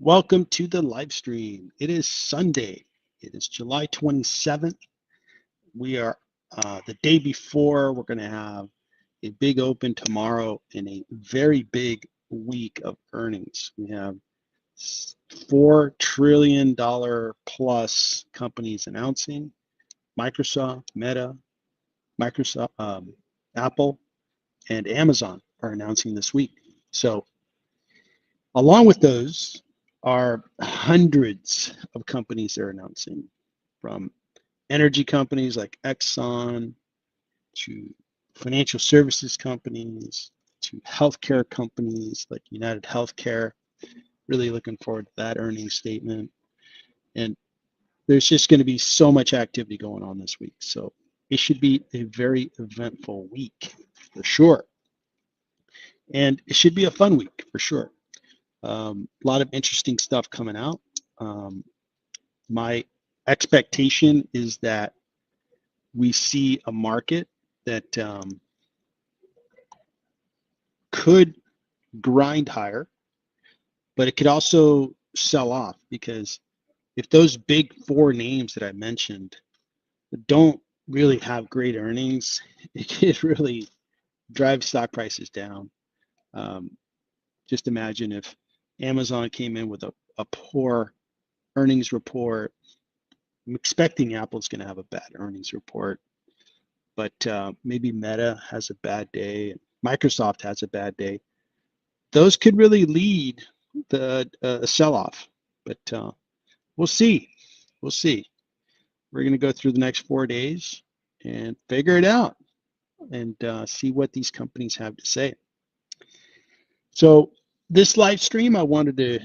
Welcome to the live stream. It is Sunday. It is July 27th. We are the day before. We're going to have a big open tomorrow and a very big week of earnings. We have $4 trillion plus companies announcing. Microsoft, Meta, Microsoft, Apple, and Amazon are announcing this week. So along with those are hundreds of companies they're announcing, from energy companies like Exxon to financial services companies to healthcare companies like United Healthcare. Really looking forward to that earnings statement. And there's just going to be so much activity going on this week. So it should be a very eventful week for sure. And it should be a fun week for sure. A lot of interesting stuff coming out. My expectation is that we see a market that could grind higher, but it could also sell off, because if those big four names that I mentioned don't really have great earnings, it could really drive stock prices down. Just imagine if Amazon came in with a poor earnings report. I'm expecting Apple's going to have a bad earnings report, but maybe Meta has a bad day, and Microsoft has a bad day. Those could really lead a sell-off, but we'll see. We'll see. We're going to go through the next 4 days and figure it out and see what these companies have to say. So this live stream, I wanted to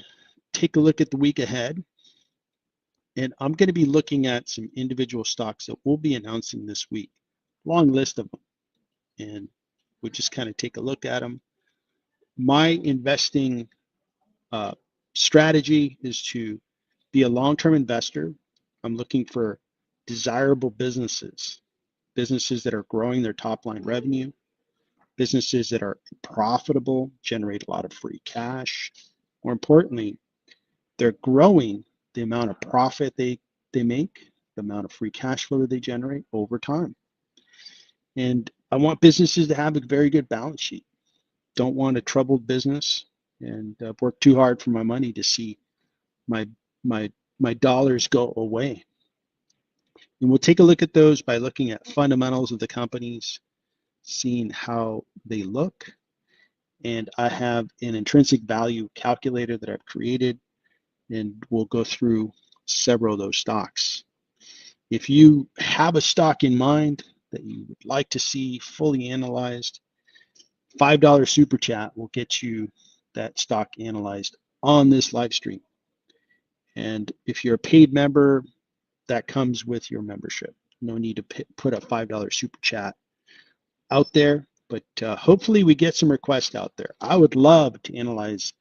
take a look at the week ahead. And I'm going to be looking at some individual stocks that we'll be announcing this week. Long list of them. And we'll just kind of take a look at them. My investing strategy is to be a long-term investor. I'm looking for desirable businesses that are growing their top-line revenue, businesses that are profitable, generate a lot of free cash. More importantly, they're growing the amount of profit they make, the amount of free cash flow that they generate over time. And I want businesses to have a very good balance sheet. Don't want a troubled business and work too hard for my money to see my dollars go away. And we'll take a look at those by looking at fundamentals of the companies, seeing how they look. And I have an intrinsic value calculator that I've created, and we'll go through several of those stocks. If you have a stock in mind that you would like to see fully analyzed, $5 super chat will get you that stock analyzed on this live stream. And if you're a paid member, that comes with your membership. No need to put a $5 super chat out there, but hopefully we get some requests out there. I would love to analyze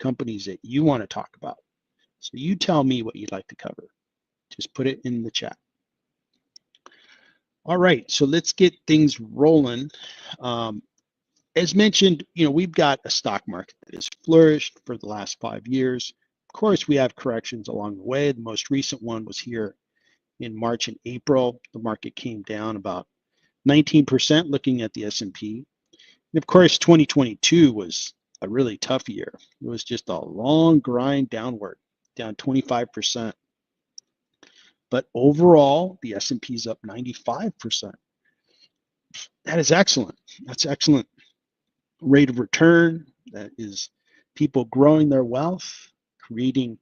companies that you want to talk about. So you tell me what you'd like to cover. Just put it in the chat. All right, so let's get things rolling. As mentioned, we've got a stock market that has flourished for the last 5 years. Of course, we have corrections along the way. The most recent one was here in March and April. The market came down about 19% looking at the S&P. And of course, 2022 was a really tough year. It was just a long grind downward, down 25%. But overall, the S&P is up 95%. That is excellent. That's excellent rate of return. That is people growing their wealth, creating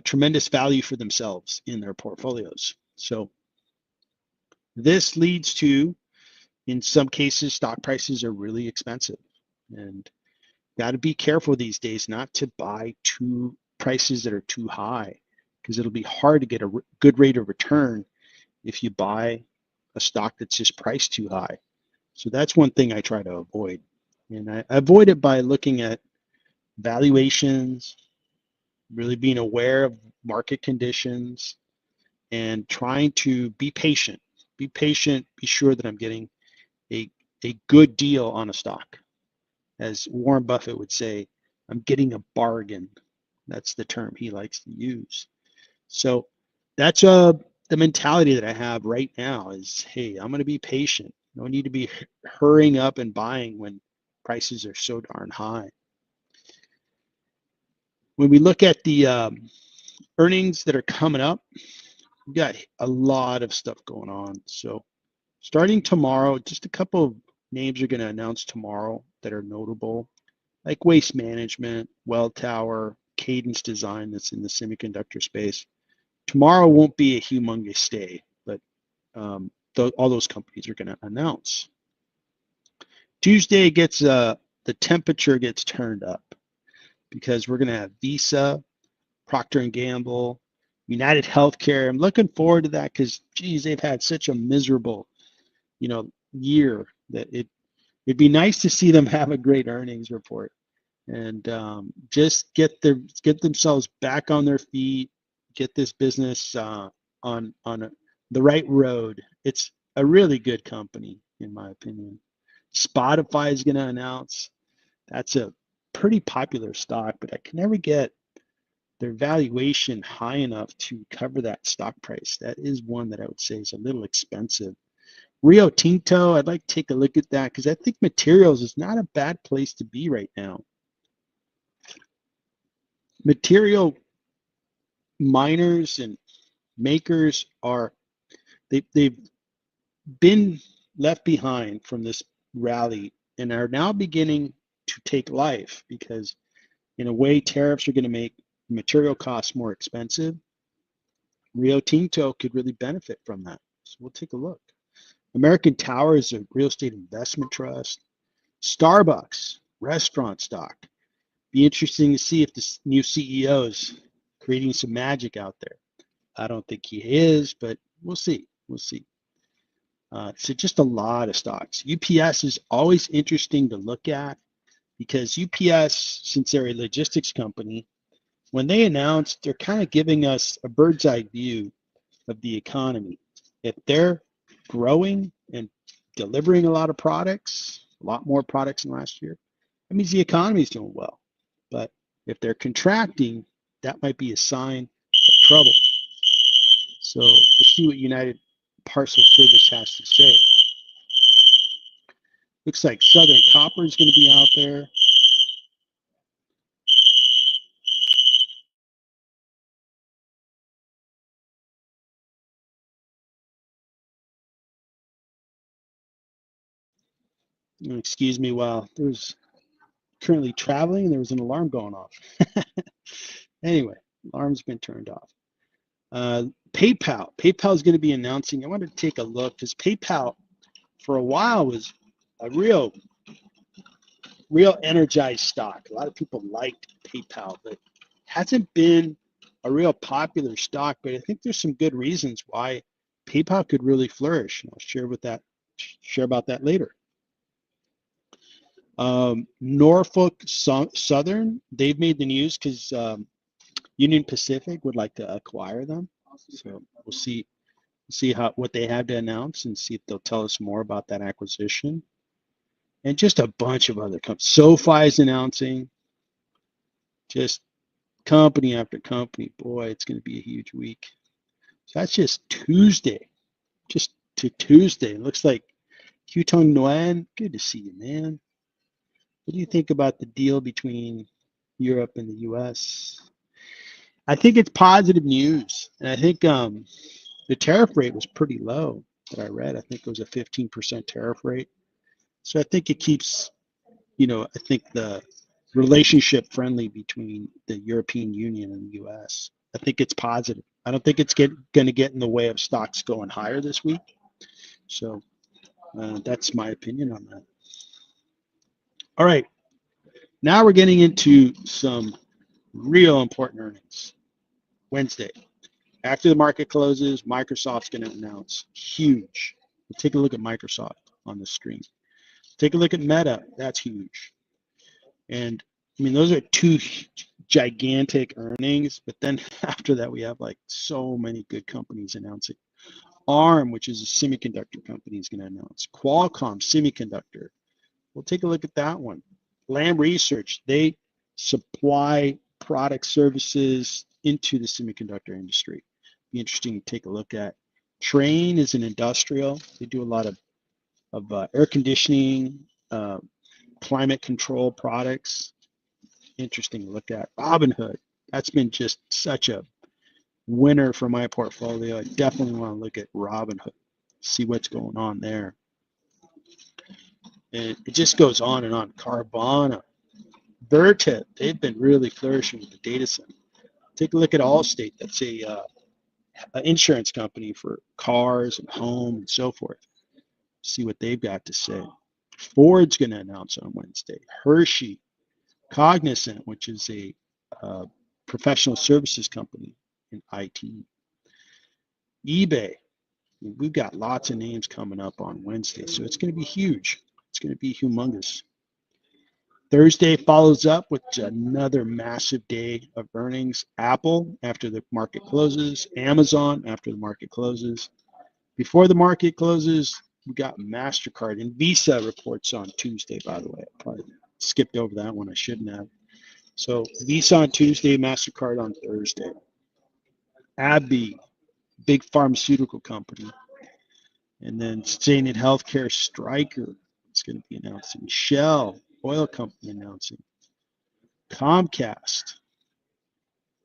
tremendous value for themselves in their portfolios. So this leads to, in some cases, stock prices are really expensive, and got to be careful these days not to buy prices that are too high, because it'll be hard to get a good rate of return if you buy a stock that's just priced too high. So that's one thing I try to avoid. And I avoid it by looking at valuations, really being aware of market conditions, and trying to be patient. Be patient, be sure that I'm getting a good deal on a stock. As Warren Buffett would say, I'm getting a bargain That's the term he likes to use. So that's the mentality that I have right now is, hey, I'm going to be patient. No need to be hurrying up and buying when prices are so darn high. When we look at the earnings that are coming up, we've got a lot of stuff going on. So starting tomorrow, just a couple of names are going to announce tomorrow that are notable, like Waste Management, Welltower, Cadence Design that's in the semiconductor space. Tomorrow won't be a humongous day, but all those companies are going to announce. Tuesday gets the temperature gets turned up because we're going to have Visa, Procter and Gamble, United Healthcare. I'm looking forward to that because, geez, they've had such a miserable, year that it'd be nice to see them have a great earnings report and just get themselves back on their feet, get this business on the right road. It's a really good company, in my opinion. Spotify is going to announce. That's a pretty popular stock, but I can never get their valuation high enough to cover that stock price. That is one that I would say is a little expensive. Rio Tinto, I'd like to take a look at that because I think materials is not a bad place to be right now. Material miners and makers they've been left behind from this rally and are now beginning to take life because in a way tariffs are going to make material costs more expensive. Rio Tinto could really benefit from that. So we'll take a look. American Tower is a real estate investment trust. Starbucks, restaurant stock. Be interesting to see if this new CEO is creating some magic out there. I don't think he is, but we'll see. We'll see. So just a lot of stocks. UPS is always interesting to look at because UPS, since they're a logistics company, when they announce, they're kind of giving us a bird's eye view of the economy. If they're growing and delivering a lot of products, a lot more products than last year, that means the economy is doing well. But if they're contracting, that might be a sign of trouble. So we'll see what United Parcel Service has to say. Looks like Southern Copper is going to be out there. Excuse me while there's currently traveling, there was an alarm going off. Anyway, alarm's been turned off. PayPal is going to be announcing. I wanted to take a look because PayPal for a while was a real energized stock. A lot of people liked PayPal, but hasn't been a real popular stock. But I think there's some good reasons why PayPal could really flourish. And I'll share about that later. Norfolk Southern, they've made the news because Union Pacific would like to acquire them. So we'll see what they have to announce and see if they'll tell us more about that acquisition. And just a bunch of other companies. SoFi is announcing. Just company after company. Boy, it's going to be a huge week. So that's just Tuesday. Just to Tuesday. It looks like Hutong Nguyen. Good to see you, man. What do you think about the deal between Europe and the U.S.? I think it's positive news. And I think the tariff rate was pretty low that I read. I think it was a 15% tariff rate. So I think it keeps, I think the relationship friendly between the European Union and the U.S. I think it's positive. I don't think it's going to get in the way of stocks going higher this week. So that's my opinion on that. All right. Now we're getting into some real important earnings. Wednesday. After the market closes, Microsoft's going to announce huge. We'll take a look at Microsoft on the screen. Take a look at Meta. That's huge. And I mean, those are two gigantic earnings. But then after that, we have like so many good companies announcing. ARM, which is a semiconductor company, is going to announce. Qualcomm Semiconductor. We'll take a look at that one. Lam Research, they supply product services into the semiconductor industry. Be interesting to take a look at. Train is an industrial. They do a lot of air conditioning, climate control products. Interesting to look at. Robinhood, that's been just such a winner for my portfolio. I definitely want to look at Robinhood, see what's going on there. And it just goes on and on. Carvana, Vertiv, they've been really flourishing with the data center. Take a look at Allstate. That's an insurance company for cars and home and so forth. See what they've got to say. Ford's going to announce on Wednesday. Hershey, Cognizant, which is a professional services company in IT. eBay, we've got lots of names coming up on Wednesday, so it's going to be huge. It's going to be humongous. Thursday follows up with another massive day of earnings. Apple after the market closes, Amazon after the market closes. Before the market closes, we got MasterCard and Visa reports on Tuesday, by the way. I probably skipped over that one. I shouldn't have. So Visa on Tuesday, MasterCard on Thursday. AbbVie, big pharmaceutical company. And then HCA Healthcare, Stryker, it's going to be announcing. Shell, oil company, announcing. Comcast,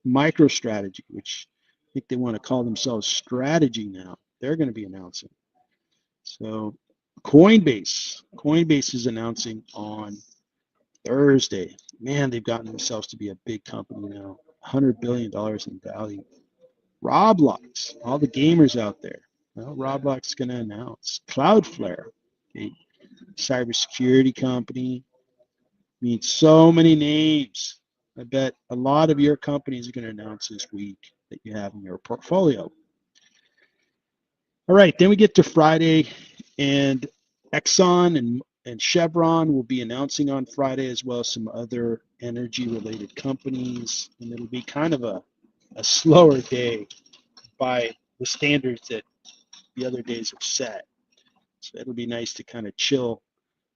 MicroStrategy, which I think they want to call themselves Strategy now. They're going to be announcing. So Coinbase is announcing on Thursday. Man, they've gotten themselves to be a big company now, $100 billion in value. Roblox, all the gamers out there. Well, Roblox is going to announce. Cloudflare, a cybersecurity company. Means so many names. I bet a lot of your companies are going to announce this week that you have in your portfolio. All right, then we get to Friday, and Exxon and Chevron will be announcing on Friday, as well as some other energy-related companies, and it'll be kind of a slower day by the standards that the other days have set. So it'll be nice to kind of chill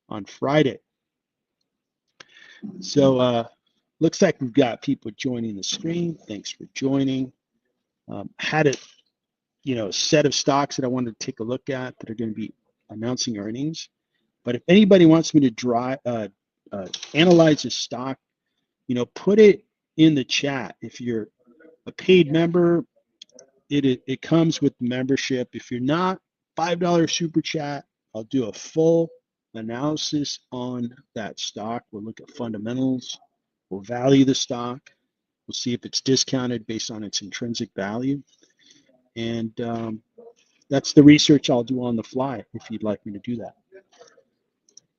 on Friday. So looks like we've got people joining the stream. Thanks for joining. Had a set of stocks that I wanted to take a look at that are going to be announcing earnings. But if anybody wants me to analyze a stock, put it in the chat. If you're a paid member, it comes with membership. If you're not, $5 super chat, I'll do a full analysis on that stock. We'll look at fundamentals. We'll value the stock. We'll see if it's discounted based on its intrinsic value. And that's the research I'll do on the fly if you'd like me to do that.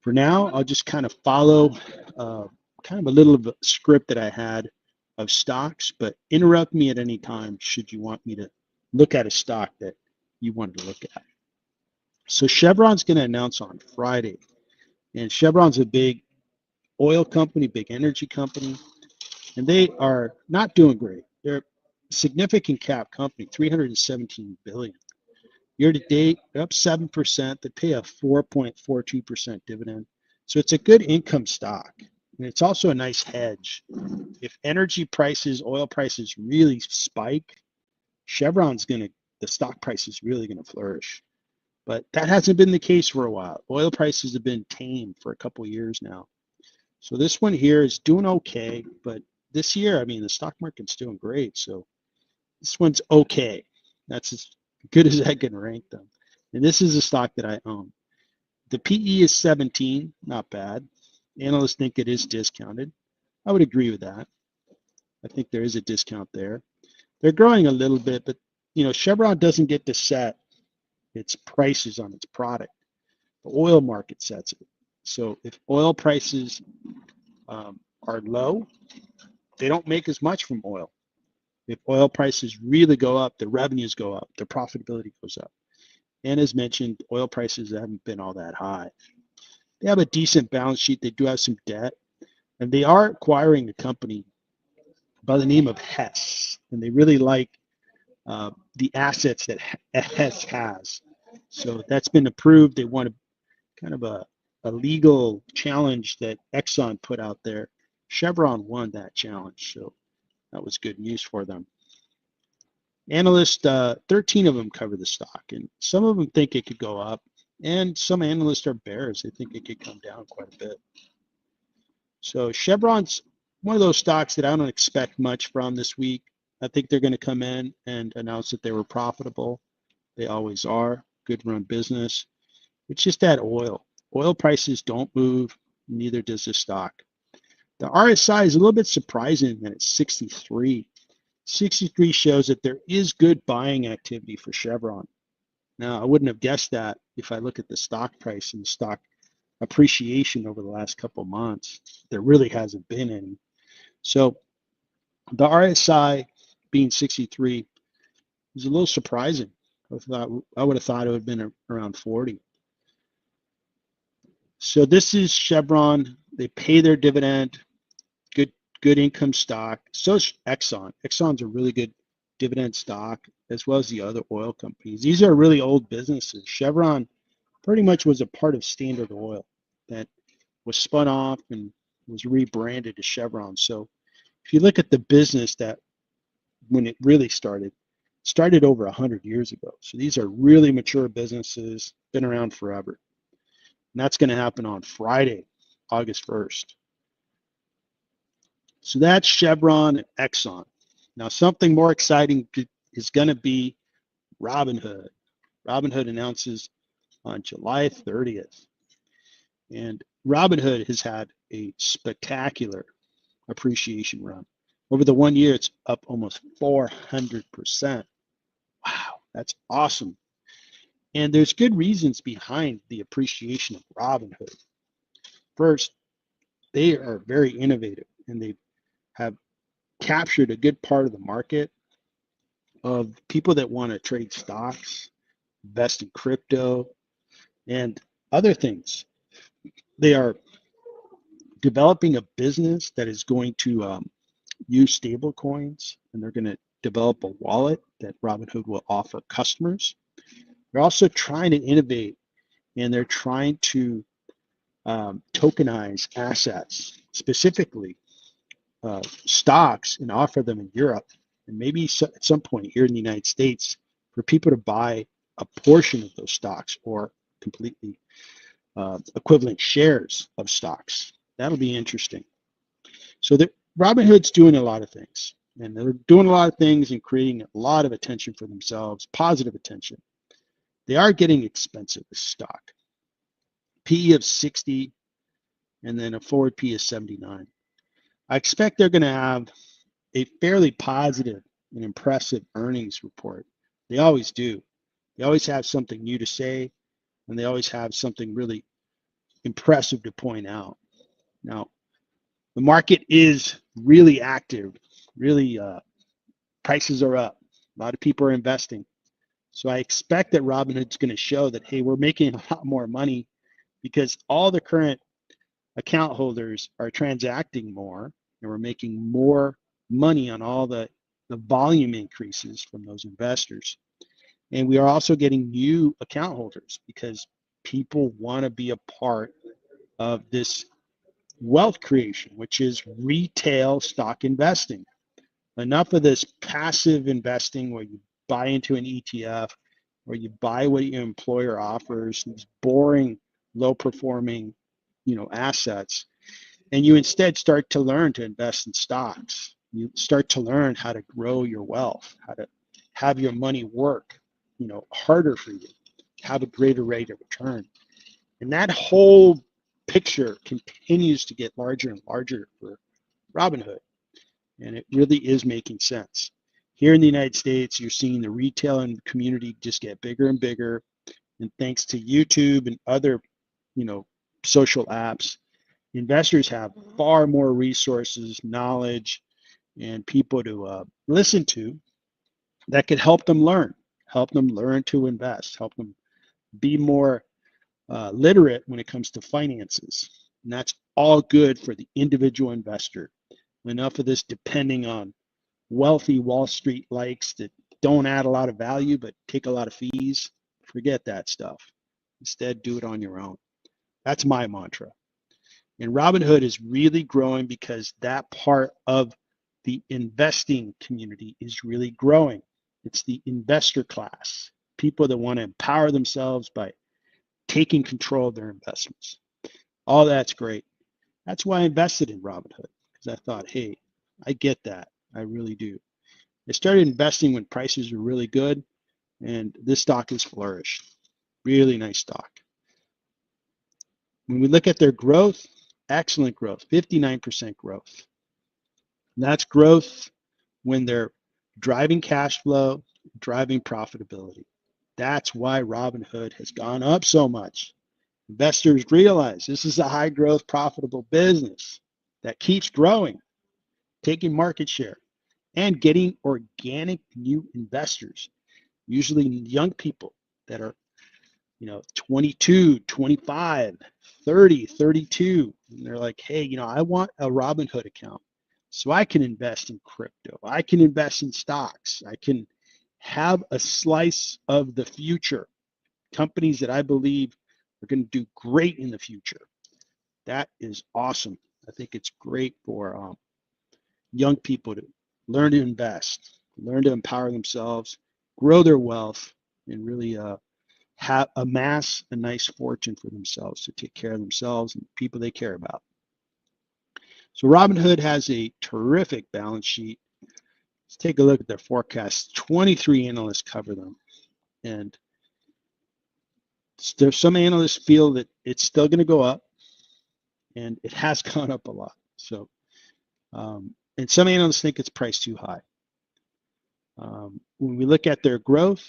For now, I'll just kind of follow kind of a little of a script that I had of stocks, but interrupt me at any time should you want me to look at a stock that you wanted to look at. So Chevron's going to announce on Friday, and Chevron's a big oil company, big energy company, and they are not doing great. They're a significant cap company, $317 billion. Year to date, they're up 7%. They pay a 4.42% dividend. So it's a good income stock. And it's also a nice hedge. If energy prices, oil prices really spike, the stock price is really going to flourish. But that hasn't been the case for a while. Oil prices have been tame for a couple of years now. So this one here is doing okay. But this year, the stock market's doing great. So this one's okay. That's as good as I can rank them. And this is a stock that I own. The PE is 17, not bad. Analysts think it is discounted. I would agree with that. I think there is a discount there. They're growing a little bit, but Chevron doesn't get to set its prices on its product. The oil market sets it. So if oil prices are low, they don't make as much from oil. If oil prices really go up, the revenues go up, the profitability goes up. And as mentioned, oil prices haven't been all that high. They have a decent balance sheet. They do have some debt. And they are acquiring a company by the name of Hess. And they really like the assets that Hess has. So that's been approved. They want kind of a legal challenge that Exxon put out there. Chevron won that challenge. So That was good news for them. Analysts, 13 of them cover the stock, and some of them think it could go up, and some analysts are bears. They think it could come down quite a bit. So Chevron's one of those stocks that I don't expect much from this week. I think they're going to come in and announce that they were profitable. They always are. Good run business. It's just that oil. Oil prices don't move, neither does the stock. The RSI is a little bit surprising that it's 63. 63 shows that there is good buying activity for Chevron. Now, I wouldn't have guessed that if I look at the stock price and the stock appreciation over the last couple of months. There really hasn't been any. So the RSI being 63 is a little I would have thought it would have been around 40. So this is Chevron. They pay their dividend. Good income stock. So is Exxon. Exxon's a really good dividend stock, as well as the other oil companies. These are really old businesses. Chevron pretty much was a part of Standard Oil that was spun off and was rebranded to Chevron. So if you look at the business that when it really started over 100 years ago. So these are really mature businesses, been around forever. And that's going to happen on Friday, August 1st. So that's Chevron and Exxon. Now, something more exciting is going to be Robinhood. Robinhood announces on July 30th. And Robinhood has had a spectacular appreciation run. Over the 1 year, it's up almost 400%. Wow, that's awesome. And there's good reasons behind the appreciation of Robinhood. First, they are very innovative and they have captured a good part of the market of people that want to trade stocks, invest in crypto, and other things. They are developing a business that is going to use stable coins, and they're going to develop a wallet that Robinhood will offer customers. They're also trying to innovate, and they're trying to tokenize assets, specifically stocks, and offer them in Europe, and maybe at some point here in the United States for people to buy a portion of those stocks or completely equivalent shares of stocks. That'll be interesting. So Robinhood's doing a lot of things, and they're doing a lot of things and creating a lot of attention for themselves, positive attention. They are getting expensive, this stock. PE of 60, and then a forward P is 79. I expect they're going to have a fairly positive and impressive earnings report. They always do. They always have something new to say, and they always have something really impressive to point out. Now, the market is really active. Really, prices are up. A lot of people are investing. So I expect that Robinhood's going to show that, hey, we're making a lot more money because all the current account holders are transacting more, and we're making more money on all the volume increases from those investors. And we are also getting new account holders because people want to be a part of this wealth creation, which is retail stock investing. Enough of this passive investing where you buy into an ETF or you buy what your employer offers, these boring, low performing, assets, and you instead start to learn to invest in stocks. You start to learn how to grow your wealth, how to have your money work, harder for you, have a greater rate of return. And that whole picture continues to get larger and larger for Robinhood. And it really is making sense. Here in the United States, you're seeing the retail and community just get bigger and bigger. And thanks to YouTube and other, social apps, investors have far more resources, knowledge, and people to listen to that could help them learn to invest, help them be more literate when it comes to finances. And that's all good for the individual investor. Enough of this depending on wealthy Wall Street likes that don't add a lot of value but take a lot of fees. Forget that stuff. Instead, do it on your own. That's my mantra. And Robinhood is really growing because that part of the investing community is really growing. It's the investor class, people that want to empower themselves by taking control of their investments. All that's great. That's why I invested in Robinhood, because I thought, hey, I get that. I really do. I started investing when prices were really good, and this stock has flourished. Really nice stock. When we look at their growth, excellent growth, 59% growth. And that's growth when they're driving cash flow, driving profitability. That's why Robinhood has gone up so much. Investors realize this is a high growth, profitable business that keeps growing, taking market share, and getting organic new investors, usually young people that are 22, 25, 30, 32. And they're like, hey, I want a Robinhood account so I can invest in crypto. I can invest in stocks. I can have a slice of the future, companies that I believe are going to do great in the future. That is awesome. I think it's great for young people to learn to invest, learn to empower themselves, grow their wealth, and really amass a nice fortune for themselves to take care of themselves and people they care about. So Robinhood has a terrific balance sheet. Let's take a look at their forecast. 23 analysts cover them. And there's some analysts feel that it's still going to go up, and it has gone up a lot. So, and some analysts think it's priced too high. When we look at their growth,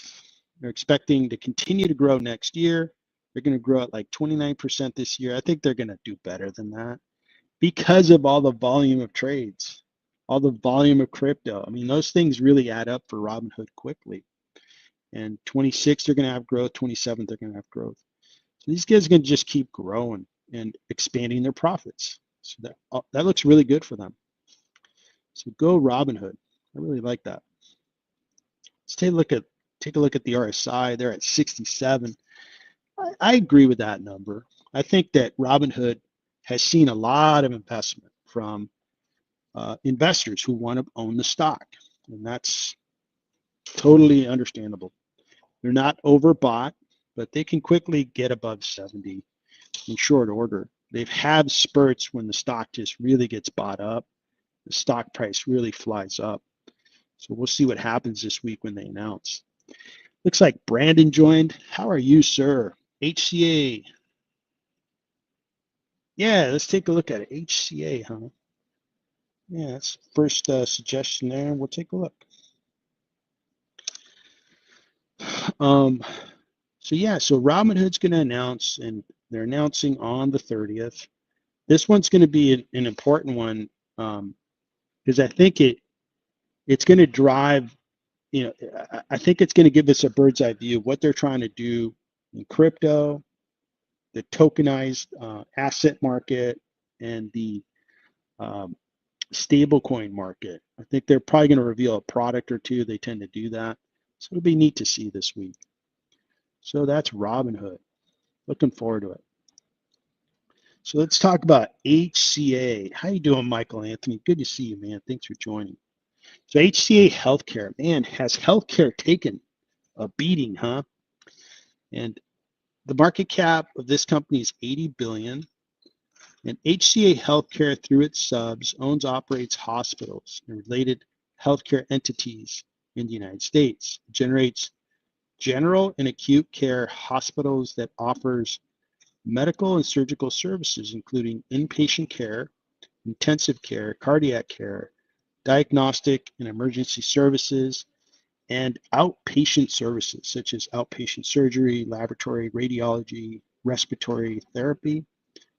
they're expecting to continue to grow next year. They're going to grow at like 29% this year. I think they're going to do better than that because of all the volume of trades, all the volume of crypto. I mean, those things really add up for Robinhood quickly. And 26, they're going to have growth. 27, they're going to have growth. So these guys are going to just keep growing and expanding their profits. So that looks really good for them. So go Robinhood. I really like that. Let's take a look at the RSI. They're at 67. I agree with that number. I think that Robinhood has seen a lot of investment from investors who want to own the stock, and that's totally understandable. They're not overbought, but they can quickly get above 70 in short order. They've had spurts when the stock just really gets bought up. The stock price really flies up. So we'll see what happens this week when they announce. Looks like Brandon joined. How are you, sir? HCA. Yeah, let's take a look at it. HCA, huh? Yeah, that's first suggestion there. We'll take a look. So Robinhood's going to announce, and they're announcing on the 30th. This one's going to be an important one because I think it's going to drive. I think it's going to give us a bird's eye view of what they're trying to do in crypto, the tokenized asset market, and the stablecoin market. I think they're probably going to reveal a product or two. They tend to do that. So it'll be neat to see this week. So that's Robinhood. Looking forward to it. So let's talk about HCA. How you doing, Michael Anthony? Good to see you, man. Thanks for joining. So HCA Healthcare, man, has healthcare taken a beating, huh? And the market cap of this company is 80 billion. And HCA Healthcare, through its subs, owns, operates hospitals and related healthcare entities in the United States. It generates general and acute care hospitals that offers medical and surgical services, including inpatient care, intensive care, cardiac care, diagnostic and emergency services, and outpatient services such as outpatient surgery, laboratory, radiology, respiratory therapy,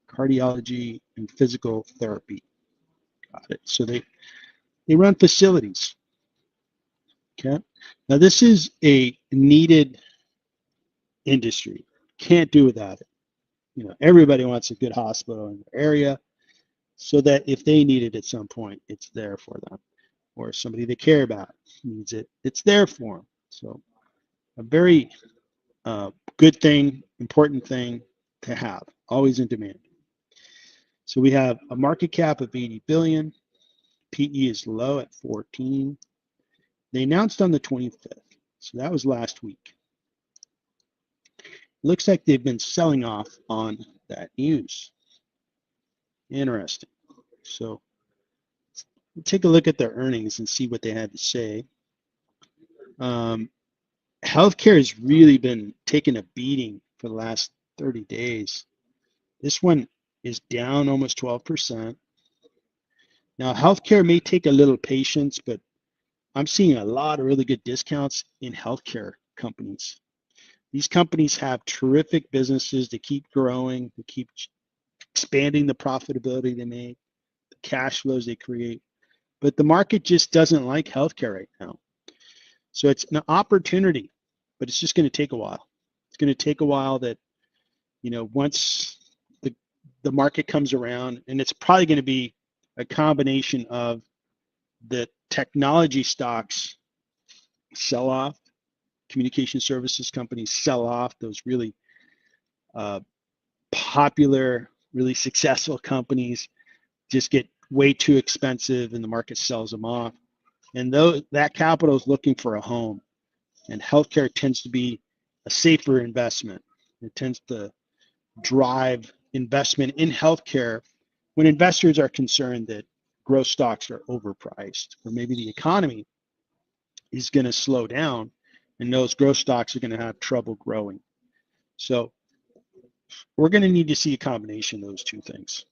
cardiology, and physical therapy. Got it. So they run facilities. Okay. Now this is a needed industry. Can't do without it. Everybody wants a good hospital in their area so that if they need it at some point, it's there for them, or somebody they care about needs it, it's there for them. So a very good thing, important thing to have, always in demand. So we have a market cap of 80 billion. PE is low at 14. They announced on the 25th, so that was last week. Looks like they've been selling off on that news. Interesting. So we'll take a look at their earnings and see what they had to say. Healthcare has really been taking a beating for the last 30 days. This one is down almost 12%. Now, healthcare may take a little patience, but I'm seeing a lot of really good discounts in healthcare companies. These companies have terrific businesses to keep growing, to keep expanding the profitability they make, the cash flows they create. But the market just doesn't like healthcare right now. So it's an opportunity, but it's just going to take a while. It's going to take a while that, once the market comes around, and it's probably going to be a combination of the technology stocks sell off, communication services companies sell off, those really popular, really successful companies just get way too expensive and the market sells them off. And that capital is looking for a home. And healthcare tends to be a safer investment. It tends to drive investment in healthcare when investors are concerned that growth stocks are overpriced, or maybe the economy is going to slow down and those growth stocks are going to have trouble growing. So we're going to need to see a combination of those two things,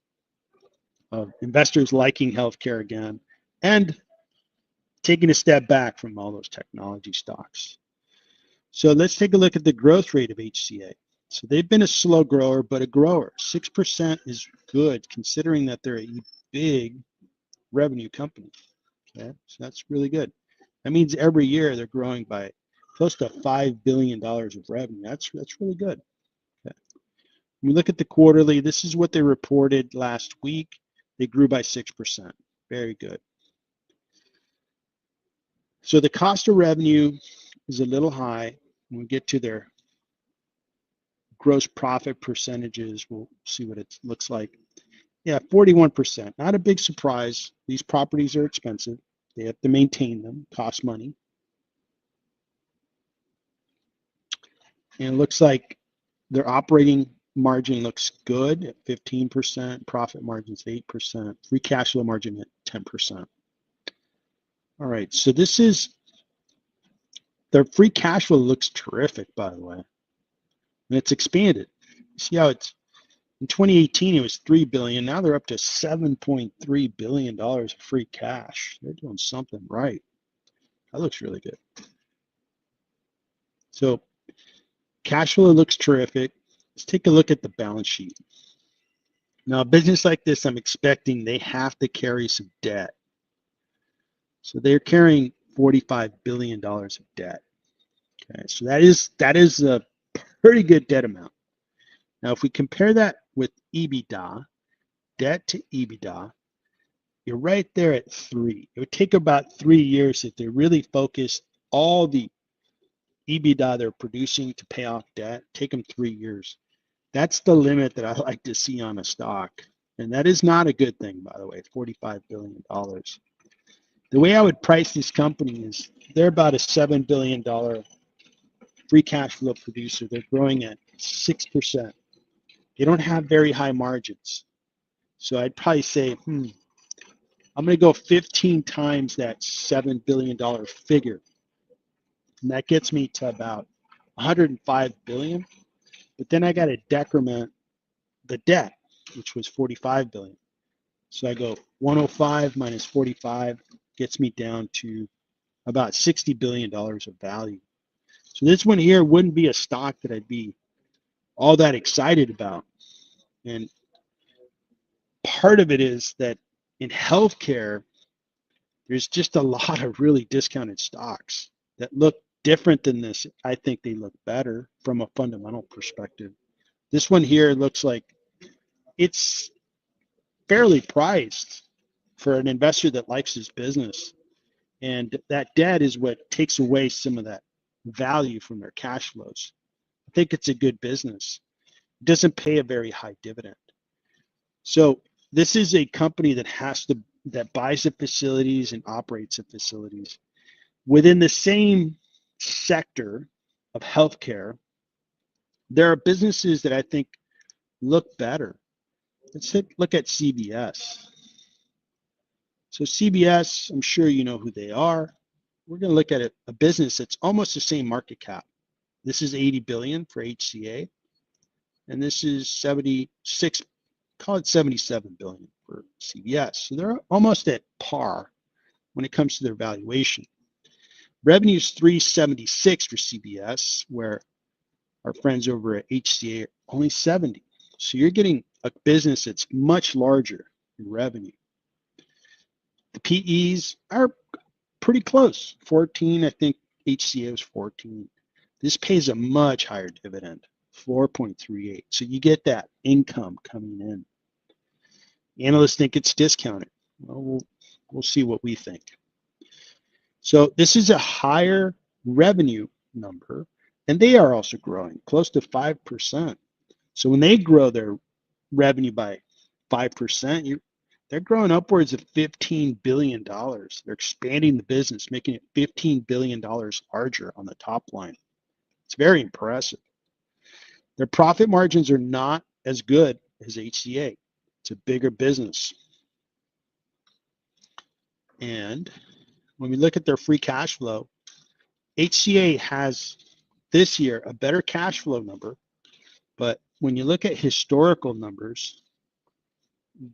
of investors liking healthcare again and taking a step back from all those technology stocks. So let's take a look at the growth rate of HCA. So they've been a slow grower, but a grower. 6% is good considering that they're a big revenue company. Okay, so that's really good. That means every year they're growing by close to $5 billion of revenue. That's really good. Okay. When we look at the quarterly, this is what they reported last week. They grew by 6%. Very good. So the cost of revenue is a little high. When we get to their gross profit percentages, we'll see what it looks like. Yeah, 41%. Not a big surprise. These properties are expensive. They have to maintain them, cost money. And it looks like their operating margin looks good at 15%, profit margins 8%, free cash flow margin at 10%. All right, so this is, their free cash flow looks terrific, by the way. And it's expanded. See how it's, in 2018, it was $3 billion. Now they're up to $7.3 billion of free cash. They're doing something right. That looks really good. So cash flow looks terrific. Let's take a look at the balance sheet. Now, a business like this, I'm expecting they have to carry some debt. So they're carrying $45 billion of debt. Okay, so that is a pretty good debt amount. Now, if we compare that with EBITDA, debt to EBITDA, you're right there at 3. It would take about 3 years if they really focused all the EBITDA they're producing to pay off debt. Take them 3 years. That's the limit that I like to see on a stock. And that is not a good thing, by the way, $45 billion. The way I would price this company is they're about a $7 billion free cash flow producer. They're growing at 6%. They don't have very high margins. So I'd probably say, I'm going to go 15 times that $7 billion figure. And that gets me to about 105 billion. But then I got to decrement the debt, which was 45 billion. So I go 105 minus 45 gets me down to about $60 billion of value. So this one here wouldn't be a stock that I'd be all that excited about. And part of it is that in healthcare, there's just a lot of really discounted stocks that look different than this. I think they look better from a fundamental perspective. This one here looks like it's fairly priced for an investor that likes his business. And that debt is what takes away some of that value from their cash flows. I think it's a good business. doesn't pay a very high dividend. So this is a company that has to that buys the facilities and operates the facilities. Within the same sector of healthcare, there are businesses that I think look better. Look at CVS. So CVS, I'm sure you know who they are. We're going to look at a business that's almost the same market cap. This is 80 billion for HCA, and this is 76, call it 77 billion for CVS. So they're almost at par when it comes to their valuation. Revenue is 376 for CVS, where our friends over at HCA are only 70. So you're getting a business that's much larger in revenue. The PEs are pretty close. 14, I think HCA was 14. This pays a much higher dividend, 4.38. So you get that income coming in. Analysts think it's discounted. Well, we'll see what we think. So this is a higher revenue number, and they are also growing close to 5%. So when they grow their revenue by 5%, they're growing upwards of $15 billion. They're expanding the business, making it $15 billion larger on the top line. It's very impressive. Their profit margins are not as good as HCA. It's a bigger business. And when we look at their free cash flow, HCA has this year a better cash flow number, but when you look at historical numbers,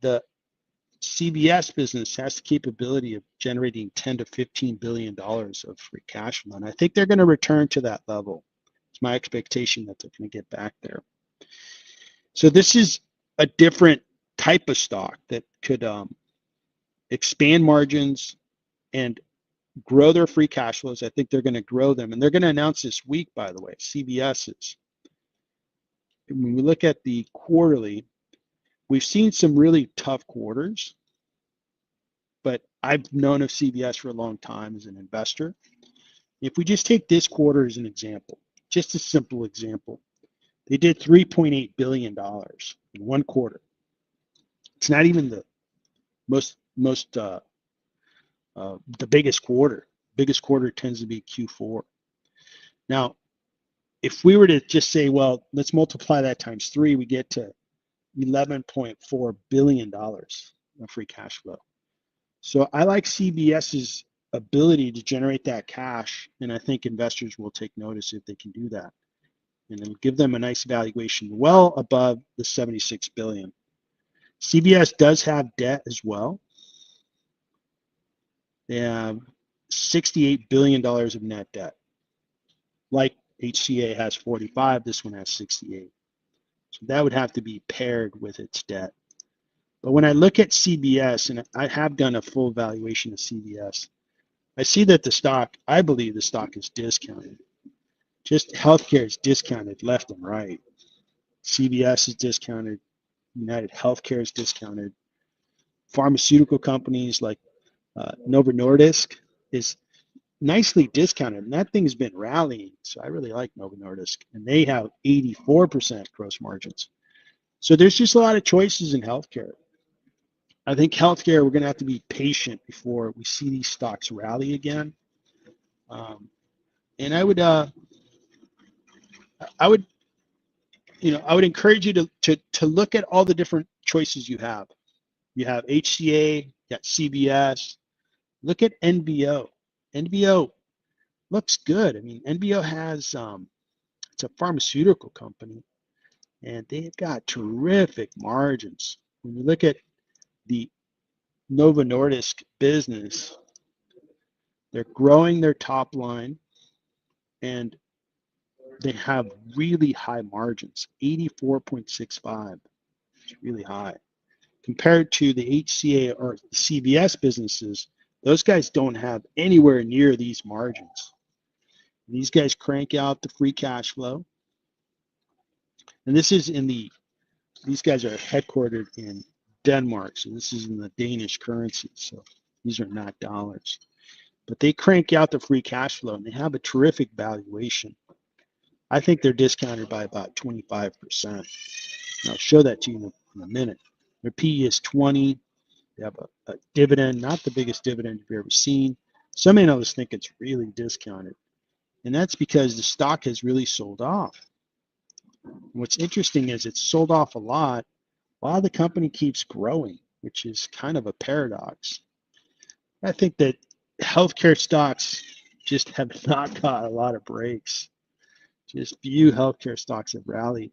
the CVS business has the capability of generating $10 to $15 billion of free cash flow. And I think they're going to return to that level. It's my expectation that they're going to get back there. So this is a different type of stock that could expand margins and grow their free cash flows. I think they're going to grow them. And they're going to announce this week, by the way, CVS is. When we look at the quarterly, we've seen some really tough quarters, but I've known of CVS for a long time as an investor. If we just take this quarter as an example, just a simple example, they did $3.8 billion in one quarter. It's not even the the biggest quarter. Biggest quarter tends to be Q4. Now, if we were to just say, well, let's multiply that times 3, we get to $11.4 billion of free cash flow. So I like CVS's ability to generate that cash, and I think investors will take notice if they can do that. And it'll give them a nice valuation well above the 76 billion. CVS does have debt as well. They have $68 billion of net debt. Like HCA has 45, this one has 68. So that would have to be paired with its debt. But when I look at CVS, and I have done a full valuation of CVS, I see that the stock, I believe the stock is discounted. Just healthcare is discounted left and right. CVS is discounted. United Healthcare is discounted. Pharmaceutical companies like Novo Nordisk is nicely discounted, and that thing's been rallying. So I really like Novo Nordisk, and they have 84% gross margins. So there's just a lot of choices in healthcare. I think healthcare, we're going to have to be patient before we see these stocks rally again. And I would encourage you to look at all the different choices you have. You have HCA, you got CVS. Look at NBO. NBO looks good. I mean, NBO has it's a pharmaceutical company, and they've got terrific margins. When you look at the Novo Nordisk business, they're growing their top line, and they have really high margins, 84.65. It's really high. Compared to the HCA or CVS businesses, those guys don't have anywhere near these margins. These guys crank out the free cash flow. And this is these guys are headquartered in Denmark, so this is in the Danish currency, so these are not dollars. But they crank out the free cash flow, and they have a terrific valuation. I think they're discounted by about 25%. And I'll show that to you in a minute. Their PE is 20. They have a dividend, not the biggest dividend you've ever seen. Some analysts think it's really discounted. And that's because the stock has really sold off. And what's interesting is it's sold off a lot while the company keeps growing, which is kind of a paradox. I think that healthcare stocks just have not got a lot of breaks. Just few healthcare stocks have rallied.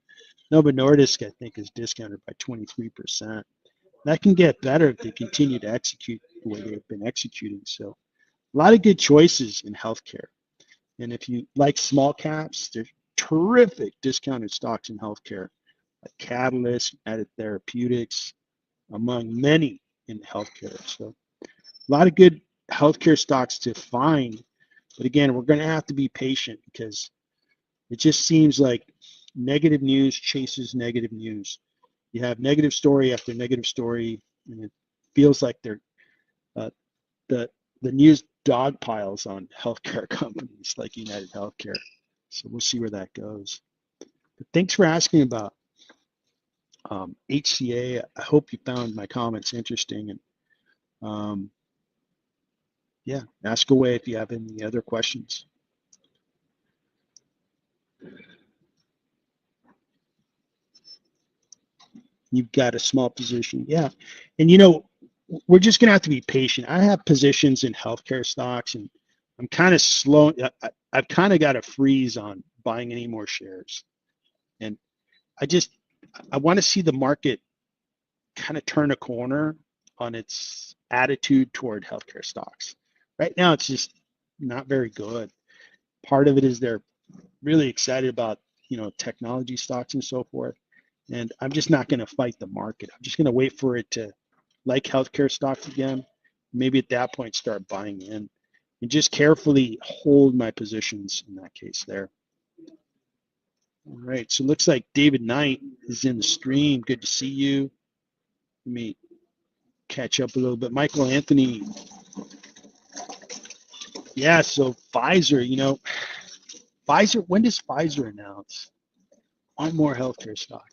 Novo Nordisk, I think, is discounted by 23%. That can get better if they continue to execute the way they've been executing. So a lot of good choices in healthcare. And if you like small caps, there's terrific discounted stocks in healthcare, like Catalyst, Added Therapeutics, among many in healthcare. So a lot of good healthcare stocks to find. But again, we're going to have to be patient because it just seems like negative news chases negative news. You have negative story after negative story, and it feels like they're uh, the news dog piles on healthcare companies like United Healthcare. So we'll see where that goes. But thanks for asking about HCA. I hope you found my comments interesting, and yeah, ask away if you have any other questions. You've got a small position, yeah, and we're just gonna have to be patient. I have positions in healthcare stocks, and I'm kind of slow. I've kind of got a freeze on buying any more shares, and I want to see the market kind of turn a corner on its attitude toward healthcare stocks. Right now, it's just not very good. Part of it is they're really excited about technology stocks and so forth, and I'm just not going to fight the market. I'm just going to wait for it to like healthcare stocks again. Maybe at that point start buying in, and just carefully hold my positions in that case there. All right, so it looks like David Knight is in the stream. Good to see you. Let me catch up a little bit. Michael Anthony, yeah, so Pfizer, Pfizer, when does Pfizer announce one more healthcare stock?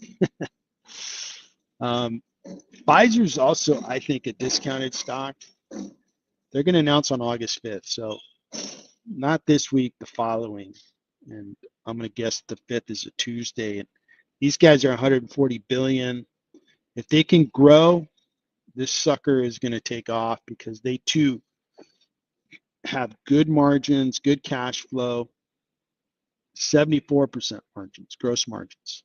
Pfizer's also, I think, a discounted stock. They're going to announce on August 5th, so not this week, the following. And I'm going to guess the 5th is a Tuesday. And these guys are 140 billion. If they can grow, this sucker is going to take off because they too have good margins, good cash flow, 74% margins, gross margins.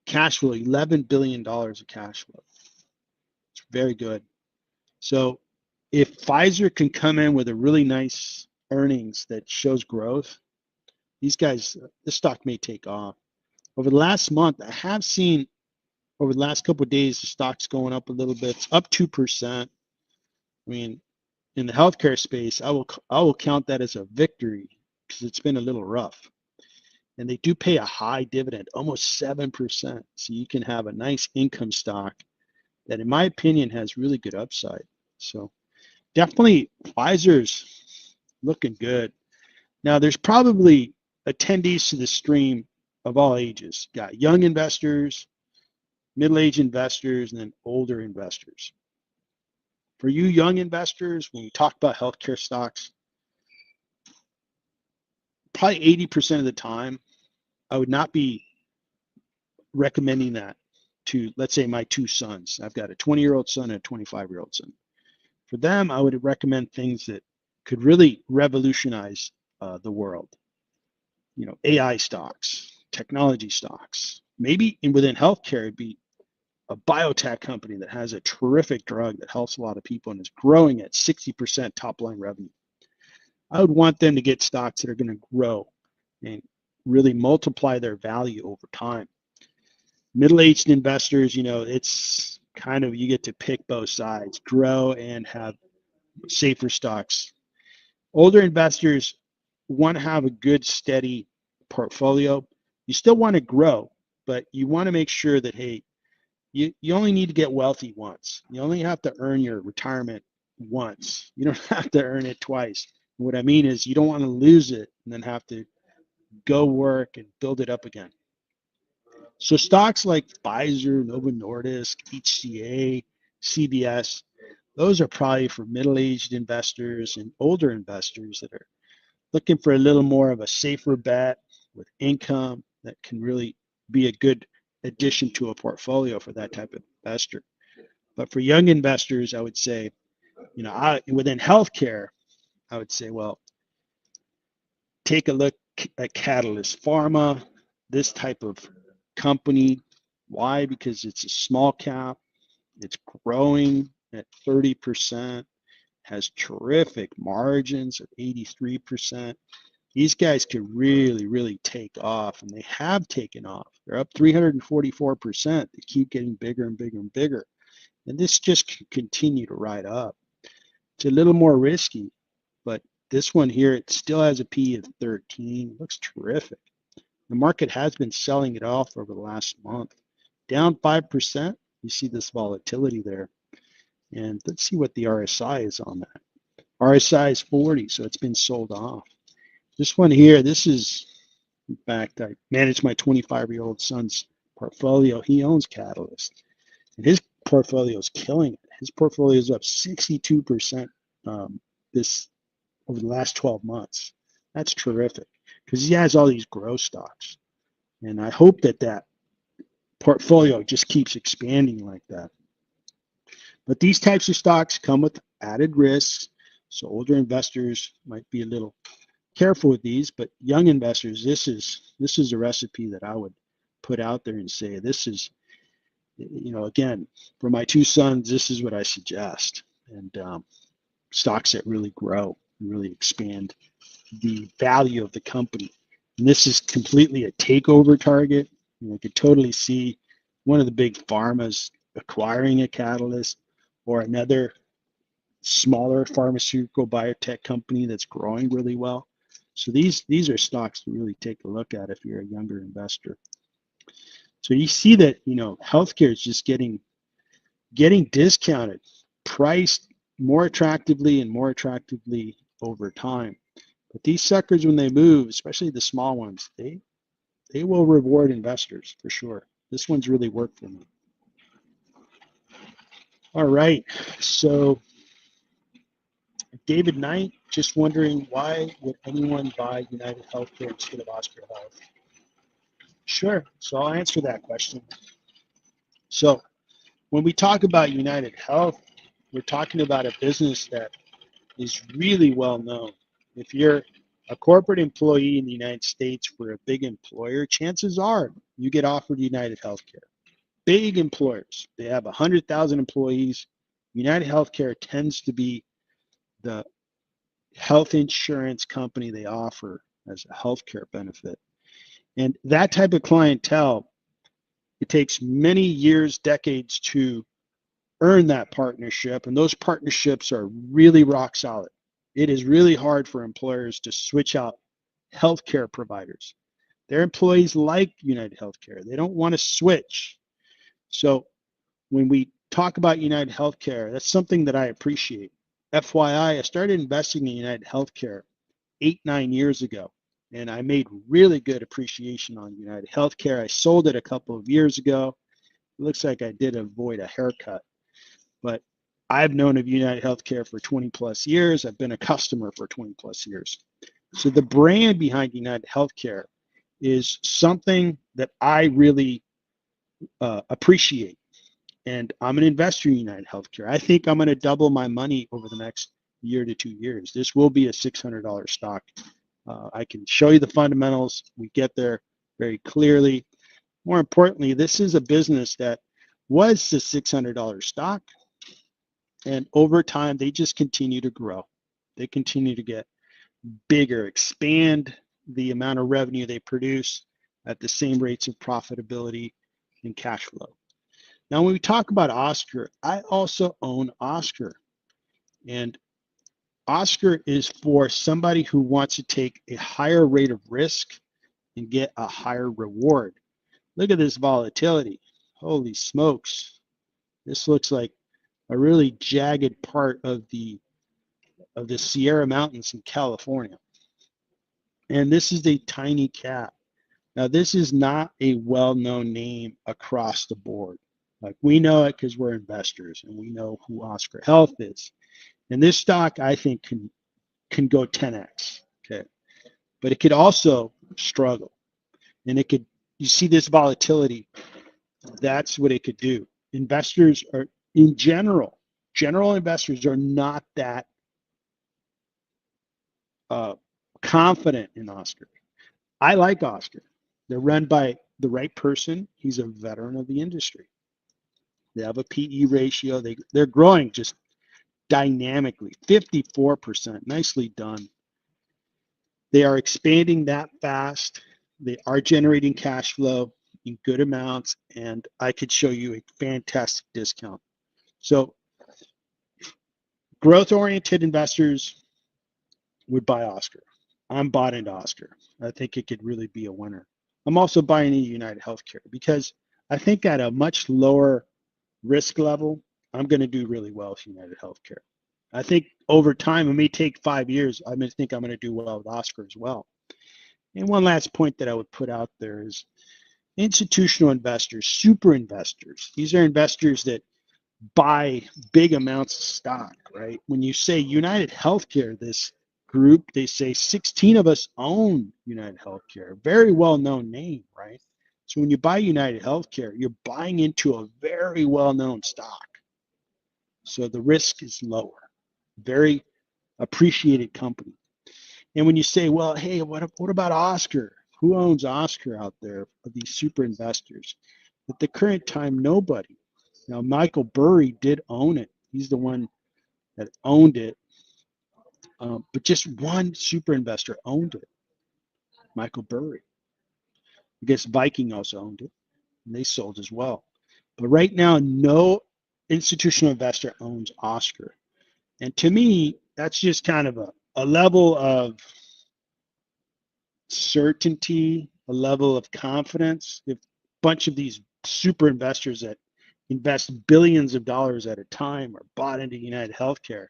Cash flow, $11 billion of cash flow. It's very good. So if Pfizer can come in with a really nice earnings that shows growth, these guys, the stock may take off. Over the last month, I have seen over the last couple of days, the stock's going up a little bit. It's up 2%. I mean, in the healthcare space, I will count that as a victory because it's been a little rough. And they do pay a high dividend, almost 7%. So you can have a nice income stock that, in my opinion, has really good upside. So definitely Pfizer's looking good. Now, there's probably attendees to the stream of all ages. Got young investors, middle-aged investors, and then older investors. For you young investors, when we talk about healthcare stocks, probably 80% of the time, I would not be recommending that to, let's say, my two sons. I've got a 20-year-old son and a 25-year-old son. For them, I would recommend things that could really revolutionize the world. AI stocks, technology stocks. Maybe within healthcare, it'd be a biotech company that has a terrific drug that helps a lot of people and is growing at 60% top line revenue. I would want them to get stocks that are going to grow and really multiply their value over time. Middle-aged investors, it's kind of, you get to pick both sides, grow and have safer stocks. Older investors want to have a good, steady portfolio. You still want to grow, but you want to make sure that, hey, you only need to get wealthy once. You only have to earn your retirement once. You don't have to earn it twice. And what I mean is you don't want to lose it and then have to go work and build it up again. So stocks like Pfizer, Novo Nordisk, HCA, CBS. Those are probably for middle-aged investors and older investors that are looking for a little more of a safer bet with income that can really be a good addition to a portfolio for that type of investor. But for young investors, I would say, within healthcare, I would say, well, take a look at Catalyst Pharma, this type of company. Why? Because it's a small cap, it's growing at 30%, has terrific margins of 83%. These guys could really, really take off, and they have taken off. They're up 344%. They keep getting bigger and bigger and bigger. And this just can continue to ride up. It's a little more risky, but this one here, it still has a P of 13. Looks terrific. The market has been selling it off over the last month. Down 5%. You see this volatility there. And let's see what the RSI is on that. RSI is 40, so it's been sold off. This one here, this is, in fact, I manage my 25-year-old son's portfolio. He owns Catalyst, and his portfolio is killing it. His portfolio is up 62% this over the last 12 months. That's terrific because he has all these growth stocks, and I hope that that portfolio just keeps expanding like that. But these types of stocks come with added risks, so older investors might be a little careful with these, but young investors, this is a recipe that I would put out there and say, this is, again, for my two sons, this is what I suggest. And stocks that really grow and really expand the value of the company. And this is completely a takeover target. You could totally see one of the big pharmas acquiring a Catalyst or another smaller pharmaceutical biotech company that's growing really well. So these are stocks to really take a look at if you're a younger investor. So you see that healthcare is just getting discounted, priced more attractively and more attractively over time. But these suckers, when they move, especially the small ones, they will reward investors for sure. This one's really worked for me. All right, so David Knight, just wondering, why would anyone buy United Healthcare instead of Oscar Health? Sure, so I'll answer that question. So when we talk about United Health, we're talking about a business that is really well known. If you're a corporate employee in the United States for a big employer, chances are you get offered United Healthcare. Big employers, they have 100,000 employees. United Healthcare tends to be the health insurance company they offer as a healthcare benefit. And that type of clientele, it takes many years, decades to earn that partnership, and those partnerships are really rock solid. It is really hard for employers to switch out healthcare providers. Their employees like United Healthcare. They don't want to switch. So when we talk about United Healthcare, that's something that I appreciate. FYI, I started investing in United Healthcare 8-9 years ago, and I made really good appreciation on United Healthcare. I sold it a couple of years ago. It looks like I did avoid a haircut, but I've known of United Healthcare for 20 plus years. I've been a customer for 20 plus years. So the brand behind United Healthcare is something that I really appreciate. And I'm an investor in United Healthcare. I think I'm going to double my money over the next year to 2 years. This will be a $600 stock. I can show you the fundamentals. We get there very clearly. More importantly, this is a business that was the $600 stock. And over time, they just continue to grow. They continue to get bigger, expand the amount of revenue they produce at the same rates of profitability and cash flow. Now, when we talk about Oscar, I also own Oscar. And Oscar is for somebody who wants to take a higher rate of risk and get a higher reward. Look at this volatility. Holy smokes. This looks like a really jagged part of the Sierra Mountains in California. And this is a tiny cap. Now, this is not a well-known name across the board. Like we know it because we're investors and we know who Oscar Health is. And this stock, I think, can go 10x. Okay, but it could also struggle, and it could. You see this volatility. That's what it could do. Investors are, in general investors are not that confident in Oscar. I like Oscar. They're run by the right person. He's a veteran of the industry. They have a PE ratio. They're growing just dynamically, 54%. Nicely done. They are expanding that fast. They are generating cash flow in good amounts, and I could show you a fantastic discount. So growth-oriented investors would buy Oscar. I'm bought into Oscar. I think it could really be a winner. I'm also buying into United Healthcare because I think at a much lower risk level, I'm going to do really well with United Healthcare. I think over time, it may take 5 years. I think I'm going to do well with Oscar as well. And one last point that I would put out there is institutional investors, super investors. These are investors that buy big amounts of stock, right? When you say United Healthcare, this group, they say 16 of us own United Healthcare, very well-known name, right? So when you buy United Healthcare, you're buying into a very well-known stock. So the risk is lower, very appreciated company. And when you say, well, hey, what about Oscar? Who owns Oscar out there of these super investors? At the current time, nobody. Now, Michael Burry did own it. He's the one that owned it. But just one super investor owned it, Michael Burry. I guess Viking also owned it, and they sold as well. But right now, no institutional investor owns Oscar. And to me, that's just kind of a level of certainty, a level of confidence. If a bunch of these super investors that invest billions of dollars at a time are bought into United Healthcare,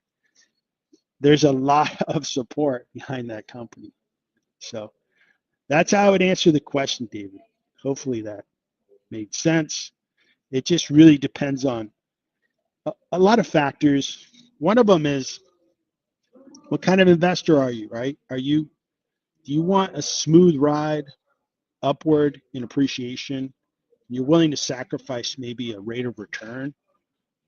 there's a lot of support behind that company. So that's how I would answer the question, David. Hopefully that made sense. It just really depends on a lot of factors. One of them is what kind of investor are you, right? Do you want a smooth ride upward in appreciation? You're willing to sacrifice maybe a rate of return,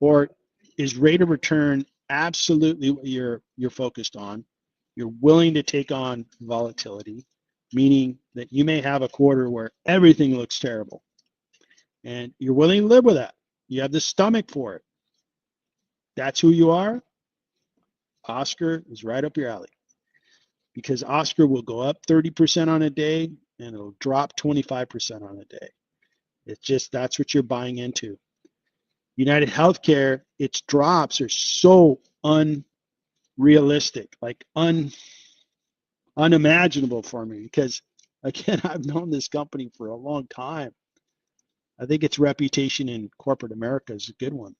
or is rate of return absolutely what you're focused on? You're willing to take on volatility, meaning that you may have a quarter where everything looks terrible, and you're willing to live with that. You have the stomach for it. That's who you are. Oscar is right up your alley, because Oscar will go up 30% on a day and it'll drop 25% on a day. It's just that's what you're buying into. United Healthcare, its drops are so unrealistic, like unimaginable for me, because again, I've known this company for a long time. I think its reputation in corporate America is a good one.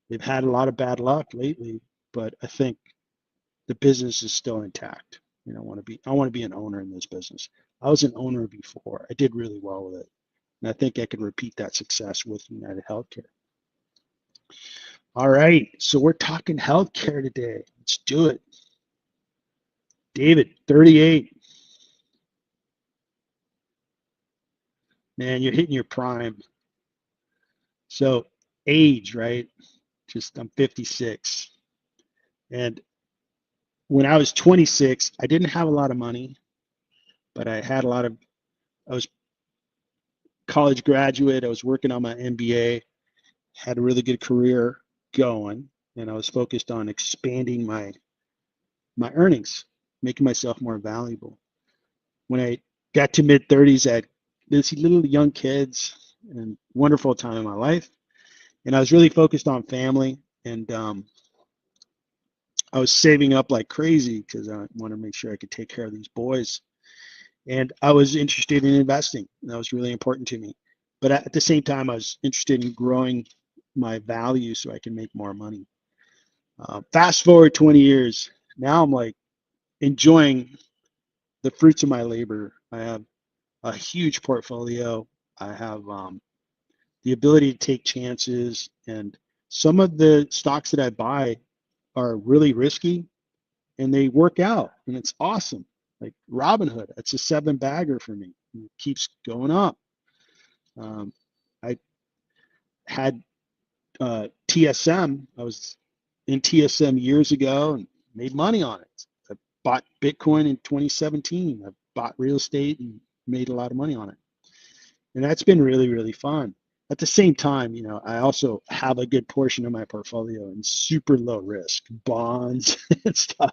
They've had a lot of bad luck lately, but I think the business is still intact. I want to be an owner in this business. I was an owner before. I did really well with it. And I think I could repeat that success with United Healthcare. All right, so we're talking healthcare today. Let's do it. David, 38. Man, you're hitting your prime. So age, right? I'm 56. And when I was 26, I didn't have a lot of money, but I was college graduate. I was working on my MBA, had a really good career going, and I was focused on expanding my earnings, making myself more valuable. When I got to mid 30s, I had these little young kids and wonderful time in my life. And I was really focused on family, and I was saving up like crazy because I wanted to make sure I could take care of these boys. And I was interested in investing. That was really important to me. But at the same time, I was interested in growing my value so I can make more money. Fast forward 20 years, now I'm like enjoying the fruits of my labor. I have a huge portfolio. I have the ability to take chances. And some of the stocks that I buy are really risky and they work out and it's awesome. Like Robinhood, it's a 7-bagger for me. It keeps going up. I had TSM. I was in TSM years ago and made money on it. I bought Bitcoin in 2017. I bought real estate and made a lot of money on it. And that's been really, really fun. At the same time, I also have a good portion of my portfolio in super low risk bonds and stuff,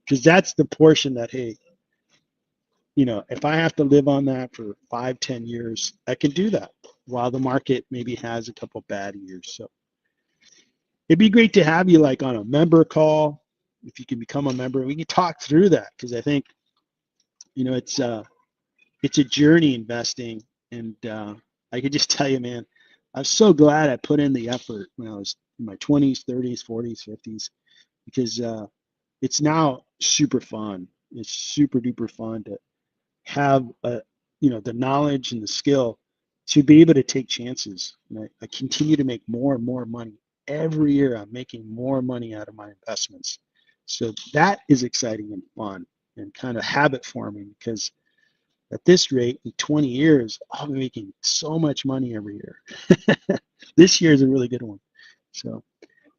because that's the portion that, hey, if I have to live on that for 5, 10 years, I can do that while the market maybe has a couple bad years. So it'd be great to have you like on a member call. If you can become a member, we can talk through that, because I think, it's a journey investing. And I could just tell you, man, I'm so glad I put in the effort when I was in my 20s, 30s, 40s, 50s, because it's now super fun. It's super duper fun to have the knowledge and the skill to be able to take chances. And I continue to make more and more money every year. I'm making more money out of my investments. So that is exciting and fun and kind of habit forming, because at this rate, in 20 years, I'll be making so much money every year. This year is a really good one. So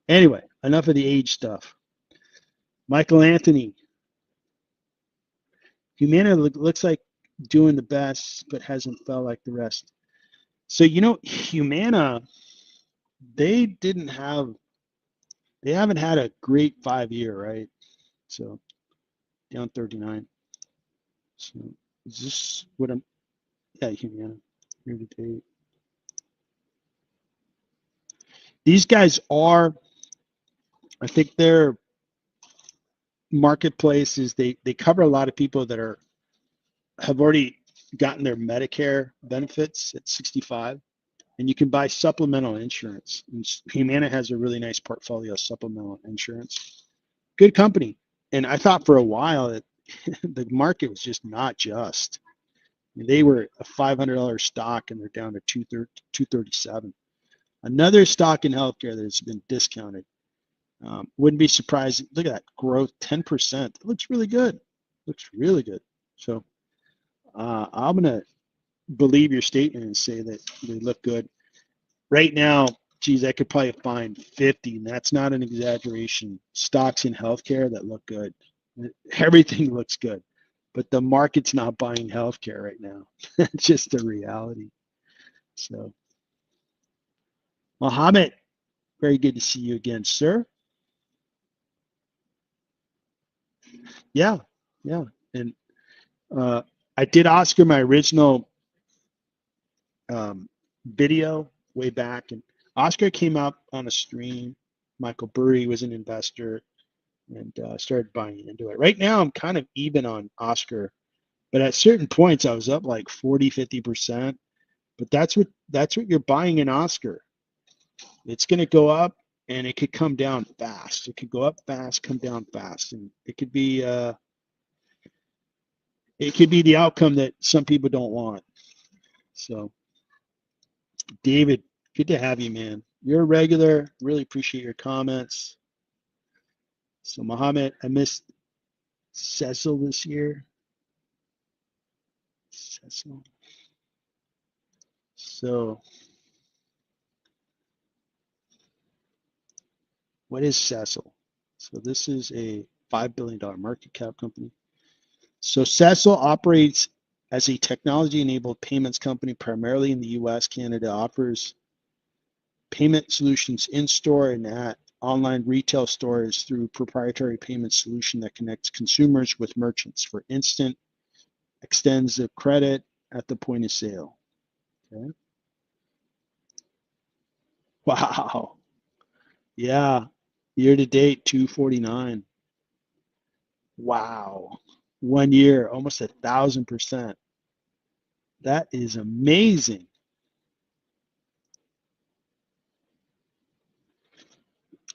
anyway, enough of the age stuff. Michael Anthony, Humana looks like doing the best, but hasn't felt like the rest. So, Humana, they haven't had a great 5 year, right? So down 39. So is this what Humana, year to date. These guys I think their marketplace is they cover a lot of people that have already gotten their Medicare benefits at 65, and you can buy supplemental insurance. And Humana has a really nice portfolio of supplemental insurance. Good company. And I thought for a while that the market was just not just. They were a $500 stock and they're down to 237. Another stock in healthcare that's been discounted. Wouldn't be surprised. Look at that growth, 10%. It looks really good. Looks really good. So I'm going to believe your statement and say that they look good. Right now, geez, I could probably find 50, and that's not an exaggeration, stocks in healthcare that look good. Everything looks good, but the market's not buying healthcare right now. It's just a reality. So, Mohammed, very good to see you again, sir. Yeah, yeah. And I did Oscar my original video way back, and Oscar came up on a stream. Michael Burry was an investor, and started buying into it. Right now, I'm kind of even on Oscar, but at certain points, I was up like 40, 50%. But that's what you're buying in Oscar. It's going to go up, and it could come down fast. It could go up fast, come down fast, and it could be the outcome that some people don't want. So, David, good to have you, man. You're a regular. Really appreciate your comments. So, Mohammed, I missed Cecil this year. Cecil. So, what is Cecil? So, this is a $5 billion market cap company. So, Cecil operates as a technology-enabled payments company primarily in the US, Canada, offers payment solutions in-store and at online retail stores through proprietary payment solution that connects consumers with merchants for instant, extends the credit at the point of sale. Okay. Wow. Yeah. Year to date, 249. Wow. 1 year, almost 1,000%. That is amazing.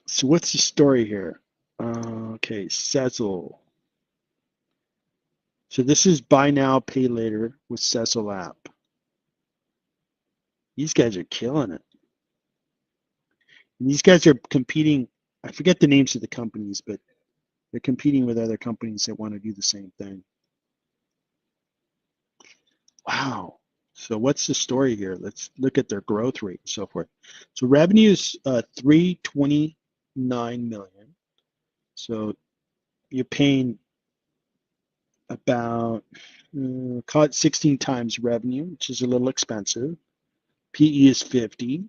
So what's the story here? Okay, Cecil. So this is buy now, pay later with Cecil app. These guys are killing it. And these guys are competing. I forget the names of the companies, but they're competing with other companies that want to do the same thing. Wow. So what's the story here? Let's look at their growth rate and so forth. So revenue is 329 million. So you're paying about call it 16 times revenue, which is a little expensive. PE is 50.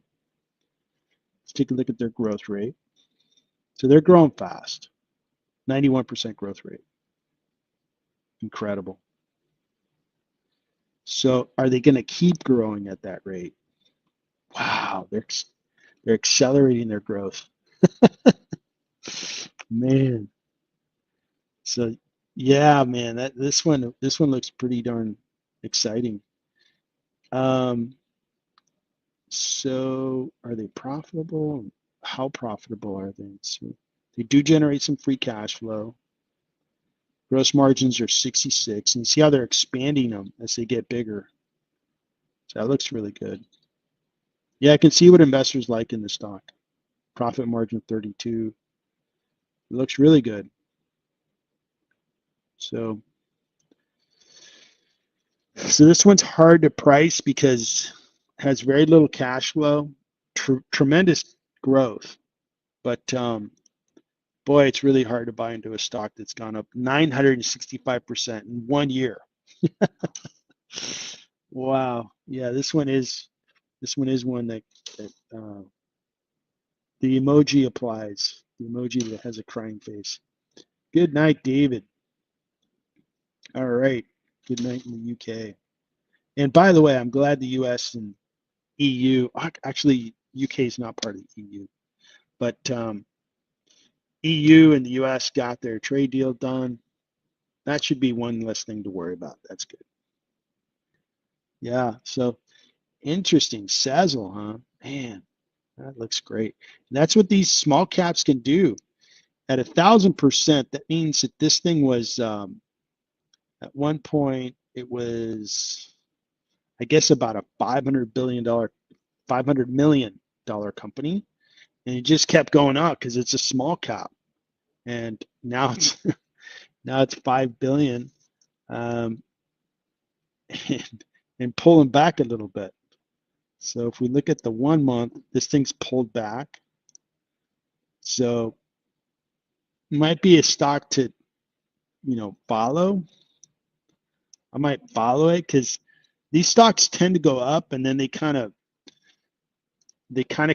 Let's take a look at their growth rate. So they're growing fast. 91% growth rate. Incredible. So are they going to keep growing at that rate? Wow, they're accelerating their growth. Man. So yeah, man, this one looks pretty darn exciting. So are they profitable? How profitable are they? So they do generate some free cash flow. Gross margins are 66, and see how they're expanding them as they get bigger. So that looks really good. Yeah, I can see what investors like in the stock. Profit margin 32. It looks really good. So this one's hard to price because it has very little cash flow, tremendous growth, but boy, it's really hard to buy into a stock that's gone up 965% in 1 year. Wow. Yeah, this one is one that the emoji applies. The emoji that has a crying face. Good night, David. All right. Good night in the UK. And by the way, I'm glad the US and EU, actually, UK is not part of the EU, but EU and the US got their trade deal done. That should be one less thing to worry about. That's good. Yeah, so interesting. Sazzle, huh? Man, that looks great. And that's what these small caps can do. At 1,000%, that means that this thing was, at one point, it was, I guess, about a $500 million company. And it just kept going up because it's a small cap. And now it's now it's 5 billion, and pulling back a little bit. So if we look at the 1 month, this thing's pulled back. So it might be a stock to, follow. I might follow it because these stocks tend to go up and then they kind of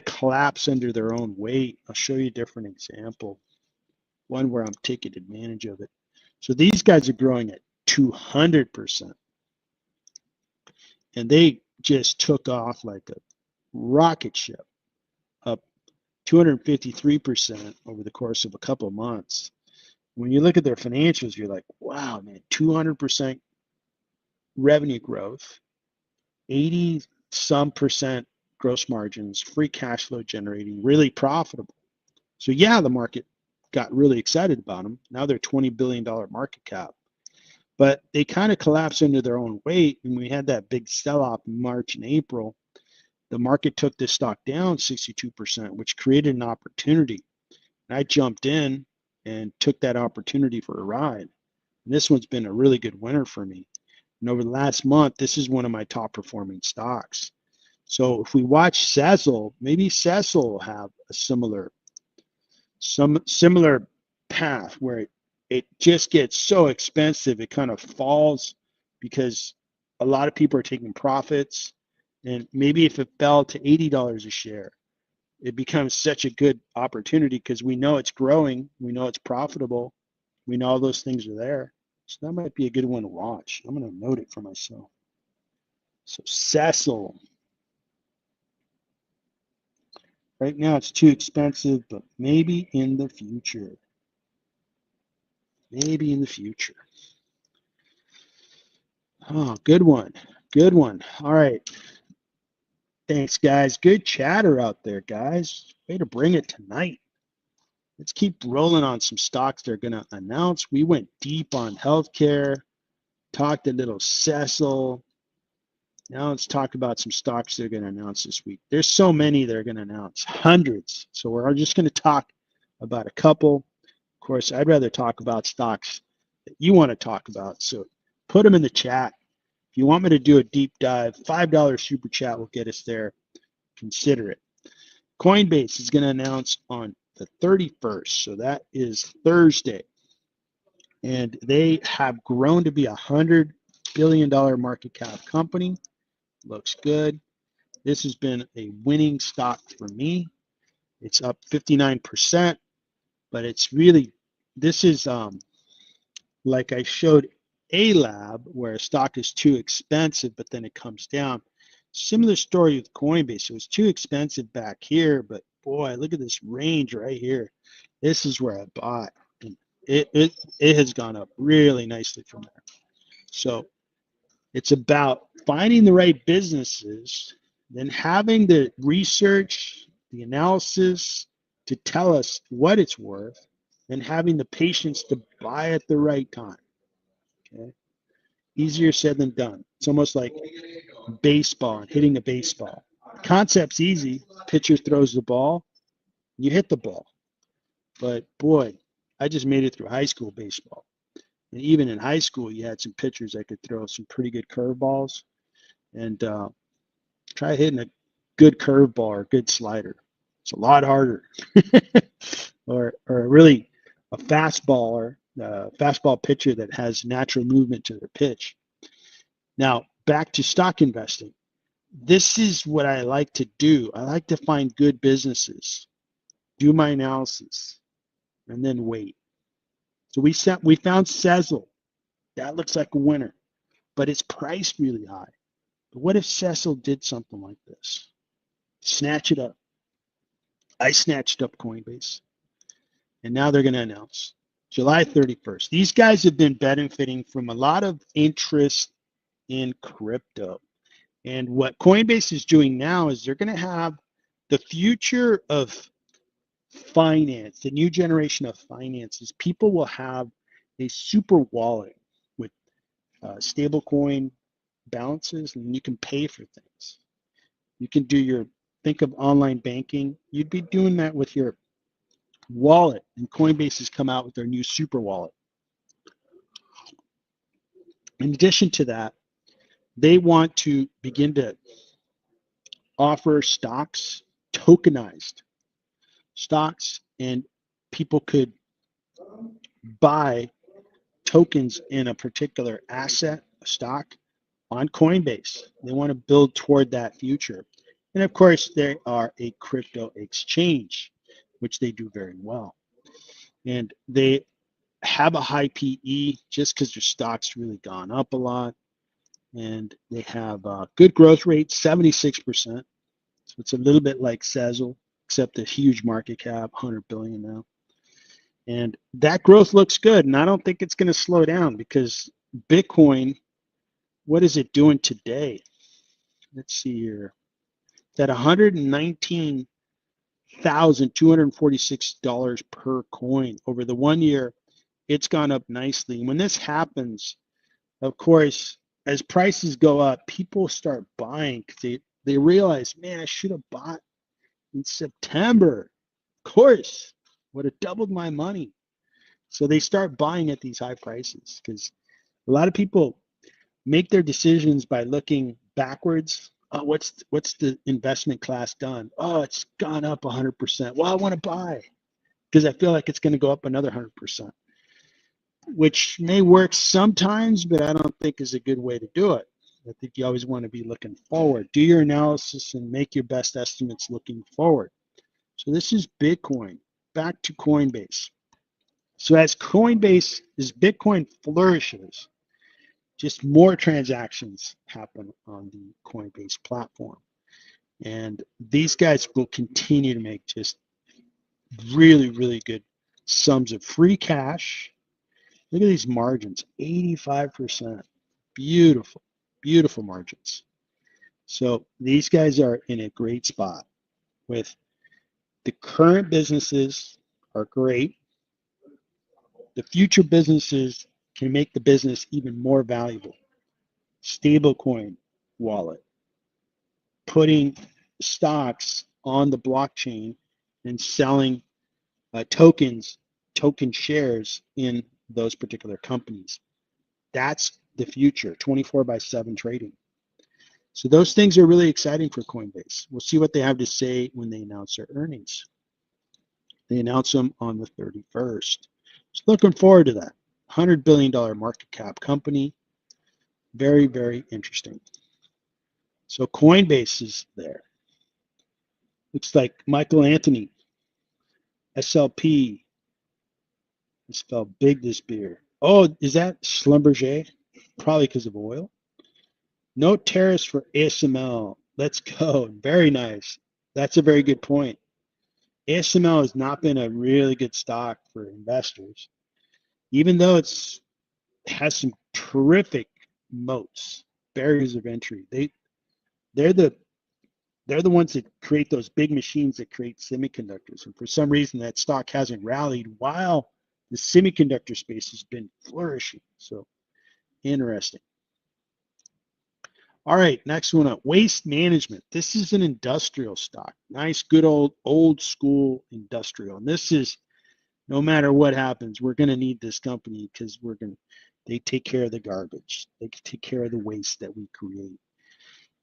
collapse under their own weight. I'll show you a different example, one where I'm taking advantage of it. So these guys are growing at 200%, and they just took off like a rocket ship, up 253% over the course of a couple of months. When you look at their financials, you're like, wow, man, 200% revenue growth, 80 some percent gross margins, free cash flow generating, really profitable. So yeah, the market got really excited about them. Now they're $20 billion market cap, but they kind of collapsed under their own weight. And we had that big sell-off in March and April. The market took this stock down 62%, which created an opportunity. And I jumped in and took that opportunity for a ride. And this one's been a really good winner for me. And over the last month, this is one of my top performing stocks. So if we watch Sazzle, maybe Sazzle will have a similar path where it just gets so expensive, it kind of falls because a lot of people are taking profits. And maybe if it fell to $80 a share, it becomes such a good opportunity because we know it's growing, we know it's profitable, we know all those things are there. So that might be a good one to watch. I'm going to note it for myself. So Cecil. Right now it's too expensive, but maybe in the future. Maybe in the future. Oh, good one. Good one. All right. Thanks, guys. Good chatter out there, guys. Way to bring it tonight. Let's keep rolling on some stocks they're going to announce. We went deep on healthcare, talked a little Cecil. Now let's talk about some stocks they're going to announce this week. There's so many they're going to announce, hundreds. So we're just going to talk about a couple. Of course, I'd rather talk about stocks that you want to talk about. So put them in the chat. If you want me to do a deep dive, $5 super chat will get us there. Consider it. Coinbase is going to announce on the 31st. So that is Thursday. And they have grown to be $100 billion market cap company. Looks good. This has been a winning stock for me. It's up 59%, but it's really, this is like I showed a lab where a stock is too expensive, but then it comes down. Similar story with Coinbase. It was too expensive back here, but boy, look at this range right here. This is where I bought. And it has gone up really nicely from there. So it's about finding the right businesses, then having the research, the analysis to tell us what it's worth, and having the patience to buy at the right time. Okay? Easier said than done. It's almost like baseball and hitting a baseball. Concept's easy. Pitcher throws the ball, you hit the ball. But boy, I just made it through high school baseball. And even in high school, you had some pitchers that could throw some pretty good curveballs. And try hitting a good curveball or a good slider. It's a lot harder. or really a fastball pitcher that has natural movement to their pitch. Now, back to stock investing. This is what I like to do. I like to find good businesses, do my analysis, and then wait. So we found Sezzle. That looks like a winner, but it's priced really high. But what if Sezzle did something like this? Snatch it up. I snatched up Coinbase, and now they're going to announce July 31st. These guys have been benefiting from a lot of interest in crypto. And what Coinbase is doing now is they're going to have the future of finance, the new generation of finances. People will have a super wallet with stablecoin balances, and you can pay for things. You can do think of online banking. You'd be doing that with your wallet, and Coinbase has come out with their new super wallet. In addition to that, they want to begin to offer stocks, tokenized stocks, and people could buy tokens in a particular asset, a stock, on Coinbase. They want to build toward that future. And of course, they are a crypto exchange, which they do very well. And they have a high PE just because their stock's really gone up a lot. And they have a good growth rate, 76%. So it's a little bit like Sezzle, except a huge market cap, 100 billion now. And that growth looks good. And I don't think it's going to slow down because Bitcoin, what is it doing today? Let's see here. It's at $119,246 per coin. Over the 1 year, it's gone up nicely. And when this happens, of course, as prices go up, people start buying because they realize, man, I should have bought in September. Of course, would have doubled my money. So they start buying at these high prices because a lot of people make their decisions by looking backwards. Oh, what's the investment class done? Oh, it's gone up 100%. Well, I want to buy because I feel like it's going to go up another 100%, which may work sometimes, but I don't think is a good way to do it. I think you always want to be looking forward. Do your analysis and make your best estimates looking forward. So this is Bitcoin. Back to Coinbase. So as Bitcoin flourishes, just more transactions happen on the Coinbase platform. And these guys will continue to make just really, really good sums of free cash. Look at these margins, 85%. Beautiful, beautiful margins. So these guys are in a great spot with the current businesses are great. The future businesses can make the business even more valuable. Stablecoin, wallet, putting stocks on the blockchain and selling token shares in those particular companies. That's the future, 24/7 trading. So those things are really exciting for Coinbase. We'll see what they have to say when they announce their earnings. They announce them on the 31st. So looking forward to that. $100 billion market cap company. Very, very interesting. So Coinbase is there. Looks like Michael Anthony, SLP. It's spelled big, this beer. Oh, is that Schlumberger? Probably because of oil. No tariffs for ASML. Let's go. Very nice. That's a very good point. ASML has not been a really good stock for investors, even though it has some terrific moats, barriers of entry. They're the they're the ones that create those big machines that create semiconductors. And for some reason, that stock hasn't rallied while the semiconductor space has been flourishing. So interesting. All right, next one up, Waste Management. This is an industrial stock. Nice, good old school industrial. And this is, no matter what happens, we're going to need this company because they take care of the garbage. They take care of the waste that we create.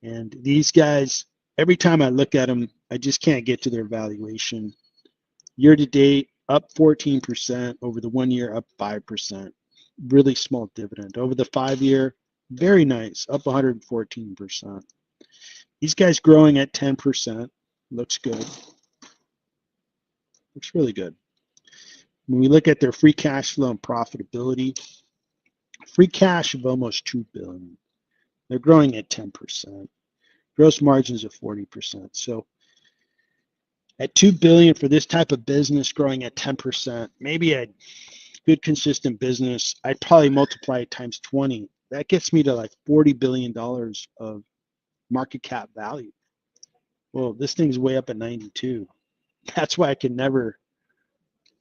And these guys, every time I look at them, I just can't get to their valuation. Year to date, up 14%. Over the 1 year, up 5%. Really small dividend. Over the 5 year, very nice, up 114%. These guys growing at 10%. Looks good. Looks really good. When we look at their free cash flow and profitability, free cash of almost $2 billion. They're growing at 10%. Gross margins of 40%. So at $2 billion for this type of business growing at 10%, maybe a good consistent business, I'd probably multiply it times 20. That gets me to like $40 billion of market cap value. Well, this thing's way up at 92. That's why I can never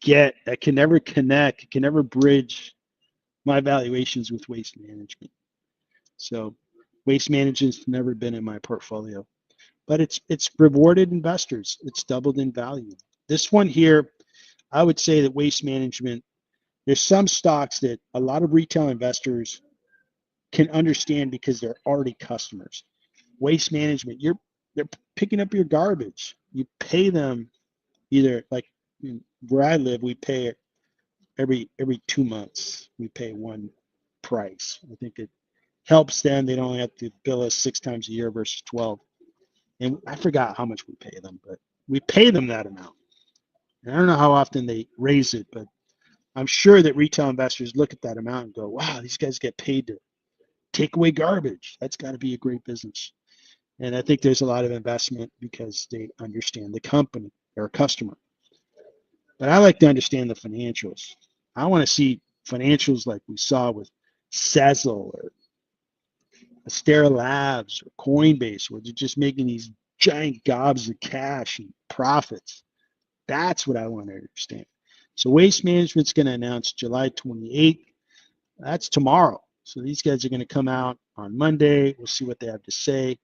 connect, I can never bridge my valuations with Waste Management. So Waste Management's never been in my portfolio, but it's rewarded investors. It's doubled in value. This one here, I would say that Waste Management, there's some stocks that a lot of retail investors can understand because they're already customers. Waste Management, they're picking up your garbage. You pay them either, like where I live, we pay every 2 months. We pay one price. I think it helps them. They don't have to bill us 6 times a year versus 12. And I forgot how much we pay them, but we pay them that amount. And I don't know how often they raise it, but I'm sure that retail investors look at that amount and go, wow, these guys get paid to take away garbage. That's got to be a great business. And I think there's a lot of investment because they understand the company. They're a customer. But I like to understand the financials. I want to see financials like we saw with Sezzle or Astera Labs or Coinbase, where they're just making these giant gobs of cash and profits. That's what I want to understand. So Waste Management's going to announce July 28th. That's tomorrow. So these guys are going to come out on Monday. We'll see what they have to say.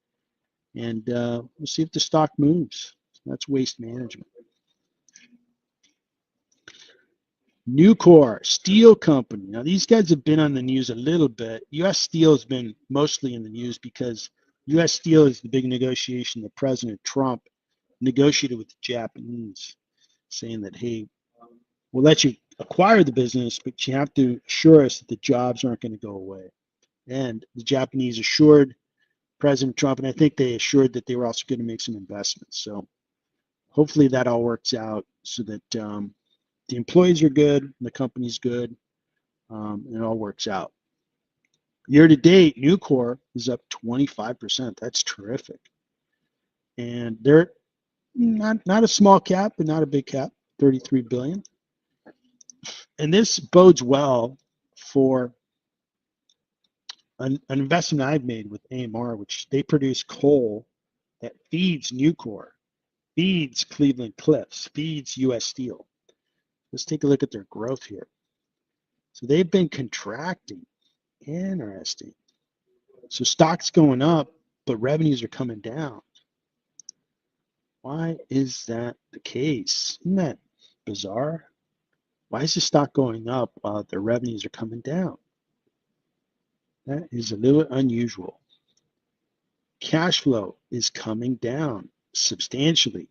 And we'll see if the stock moves. That's Waste Management. Nucor, steel company. Now, these guys have been on the news a little bit. U.S. Steel has been mostly in the news because U.S. Steel is the big negotiation that President Trump negotiated with the Japanese, saying that, hey, we'll let you acquire the business, but you have to assure us that the jobs aren't going to go away. And the Japanese assured President Trump, and I think they assured that they were also going to make some investments. So hopefully that all works out so that the employees are good, the company's good, and it all works out. Year to date, Nucor is up 25%. That's terrific. And they're not a small cap, but not a big cap, 33 billion. And this bodes well for an investment I've made with AMR, which they produce coal that feeds Nucor, feeds Cleveland Cliffs, feeds U.S. Steel. Let's take a look at their growth here. So they've been contracting. Interesting. So stock's going up but revenues are coming down. Why is that the case? Isn't that bizarre? Why is the stock going up while the revenues are coming down? That is a little unusual. Cash flow is coming down substantially.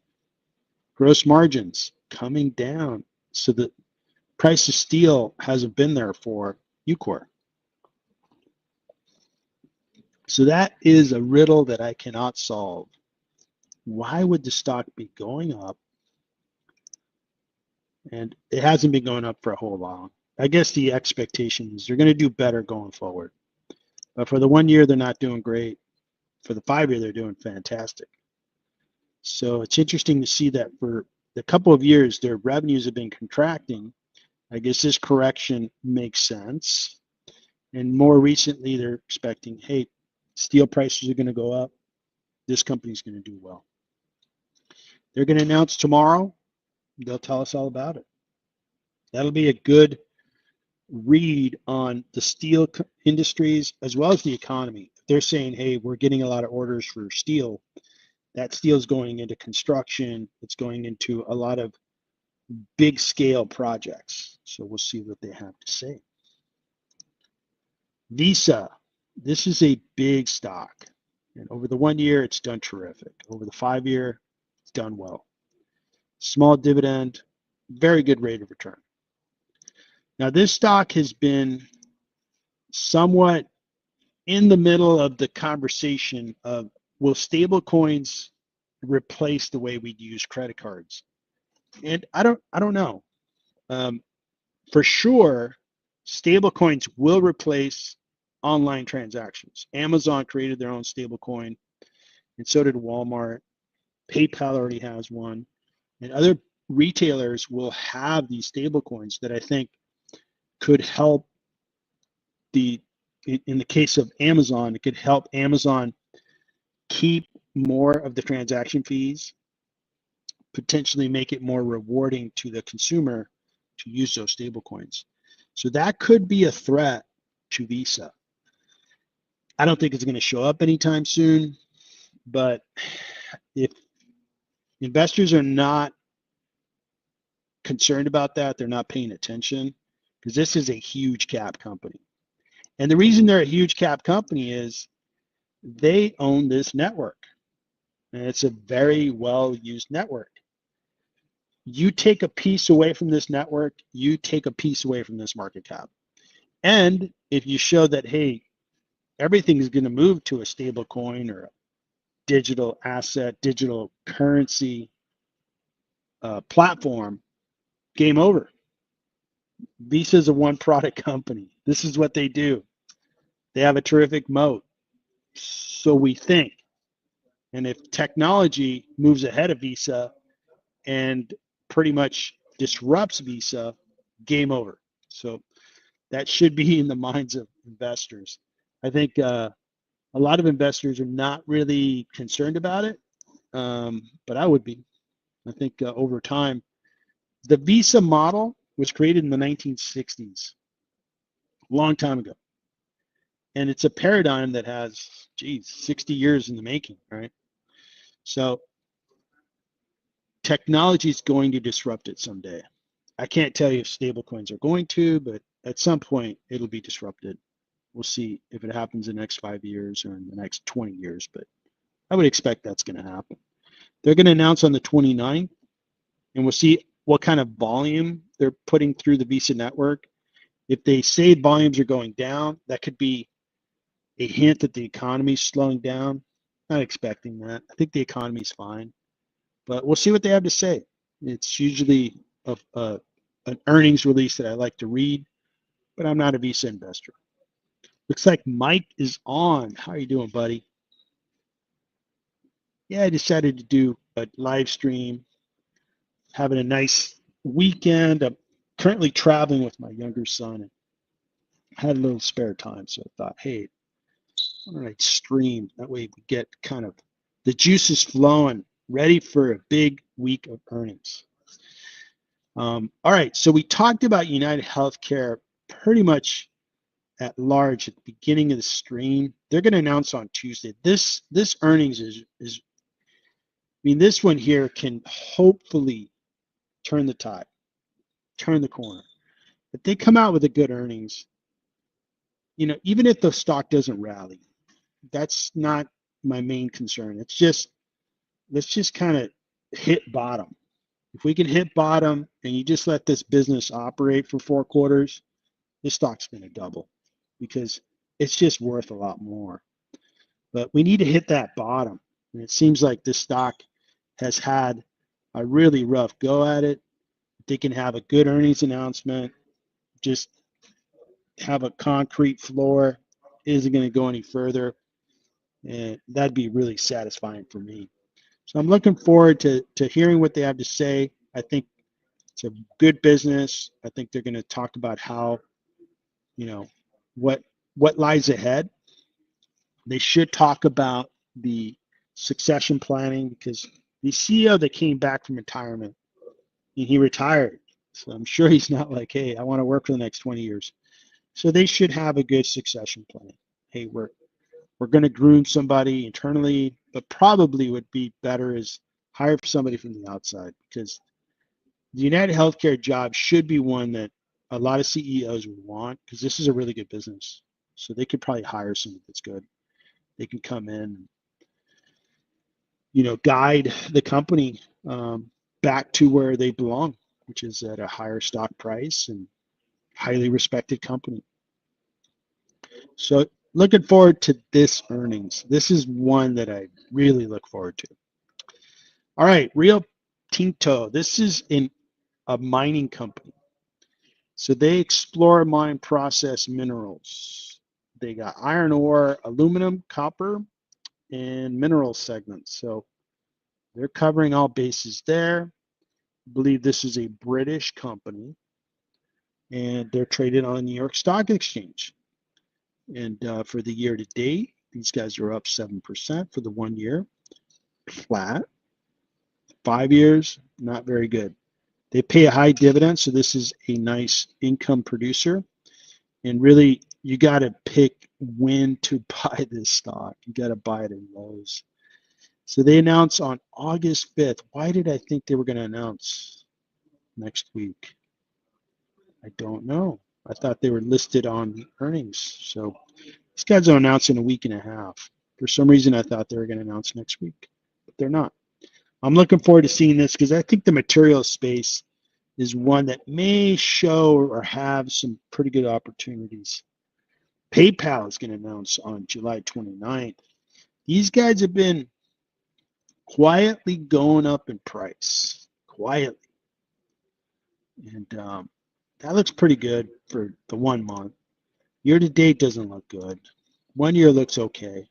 Gross margins coming down. So the price of steel hasn't been there for Ucore. So that is a riddle that I cannot solve. Why would the stock be going up? And it hasn't been going up for a whole while. I guess the expectation is they're going to do better going forward. But for the 1 year, they're not doing great. For the 5 year, they're doing fantastic. So it's interesting to see that for a couple of years, their revenues have been contracting. I guess this correction makes sense. And more recently, they're expecting, hey, steel prices are going to go up. This company's going to do well. They're going to announce tomorrow. They'll tell us all about it. That'll be a good read on the steel industries as well as the economy. They're saying, hey, we're getting a lot of orders for steel. That steel is going into construction. It's going into a lot of big scale projects. So we'll see what they have to say. Visa, this is a big stock. And over the 1 year, it's done terrific. Over the 5 year, it's done well. Small dividend, very good rate of return. Now, this stock has been somewhat in the middle of the conversation of, will stable coins replace the way we use credit cards? And I don't know. For sure, stable coins will replace online transactions. Amazon created their own stable coin, and so did Walmart. PayPal already has one, and other retailers will have these stable coins that I think could help in the case of Amazon, it could help Amazon keep more of the transaction fees, potentially make it more rewarding to the consumer to use those stable coins. So that could be a threat to Visa. I don't think it's going to show up anytime soon, but if investors are not concerned about that, they're not paying attention, because this is a huge cap company. And the reason they're a huge cap company is they own this network. And it's a very well used network. You take a piece away from this network, you take a piece away from this market cap. And if you show that, hey, everything is going to move to a stable coin or a digital asset, digital currency platform, game over. Visa is a one product company. This is what they do. They have a terrific moat. So we think. And if technology moves ahead of Visa and pretty much disrupts Visa, game over. So that should be in the minds of investors. I think a lot of investors are not really concerned about it, but I would be. I think over time, the Visa model was created in the 1960s, a long time ago. And it's a paradigm that has, 60 years in the making, right? So technology is going to disrupt it someday. I can't tell you if stablecoins are going to, but at some point it'll be disrupted. We'll see if it happens in the next 5 years or in the next 20 years, but I would expect that's going to happen. They're going to announce on the 29th, and we'll see what kind of volume they're putting through the Visa network. If they say volumes are going down, that could be a hint that the economy's slowing down. Not expecting that. I think the economy's fine, but we'll see what they have to say. It's usually an earnings release that I like to read, but I'm not a Visa investor. Looks like Mike is on. How are you doing, buddy? Yeah, I decided to do a live stream, having a nice weekend. I'm currently traveling with my younger son and had a little spare time, so I thought, hey, why don't I stream? That way we get kind of the juices flowing, ready for a big week of earnings. All right, so we talked about United Healthcare pretty much at large at the beginning of the stream. They're going to announce on Tuesday. This earnings is I mean, this one here can hopefully turn the tide, turn the corner. If they come out with a good earnings, you know, even if the stock doesn't rally, that's not my main concern. It's just, let's just kind of hit bottom. If we can hit bottom and you just let this business operate for 4 quarters, this stock's going to double because it's just worth a lot more. But we need to hit that bottom. And it seems like this stock has had a really rough go at it. They can have a good earnings announcement, just have a concrete floor, isn't going to go any further. And that'd be really satisfying for me. So I'm looking forward to hearing what they have to say. I think it's a good business. I think they're going to talk about how, you know, what lies ahead. They should talk about the succession planning because the CEO that came back from retirement, and he retired. So I'm sure he's not like, hey, I want to work for the next 20 years. So they should have a good succession plan. Hey, we're going to groom somebody internally, but probably would be better is hire somebody from the outside because the United Healthcare job should be one that a lot of CEOs would want because this is a really good business. So they could probably hire somebody that's good. They can come in and, you know, guide the company back to where they belong, which is at a higher stock price and highly respected company. So looking forward to this earnings. This is one that I really look forward to. All right, Rio Tinto. This is a mining company. So they explore, mine, process minerals. They got iron ore, aluminum, copper, and mineral segments. So they're covering all bases there. I believe this is a British company, and they're traded on the New York Stock Exchange. And for the year to date, these guys are up 7% for the 1 year, flat. 5 years, not very good. They pay a high dividend, so this is a nice income producer. And really, you got to pick when to buy this stock. You got to buy it in lows. So they announce on August 5th. Why did I think they were going to announce next week? I don't know. I thought they were listed on earnings. So these guys will announce in a week and a half. For some reason, I thought they were going to announce next week, but they're not. I'm looking forward to seeing this because I think the materials space is one that may show or have some pretty good opportunities. PayPal is going to announce on July 29th. These guys have been quietly going up in price, quietly. And that looks pretty good for the 1 month. Year to date doesn't look good. 1 year looks okay,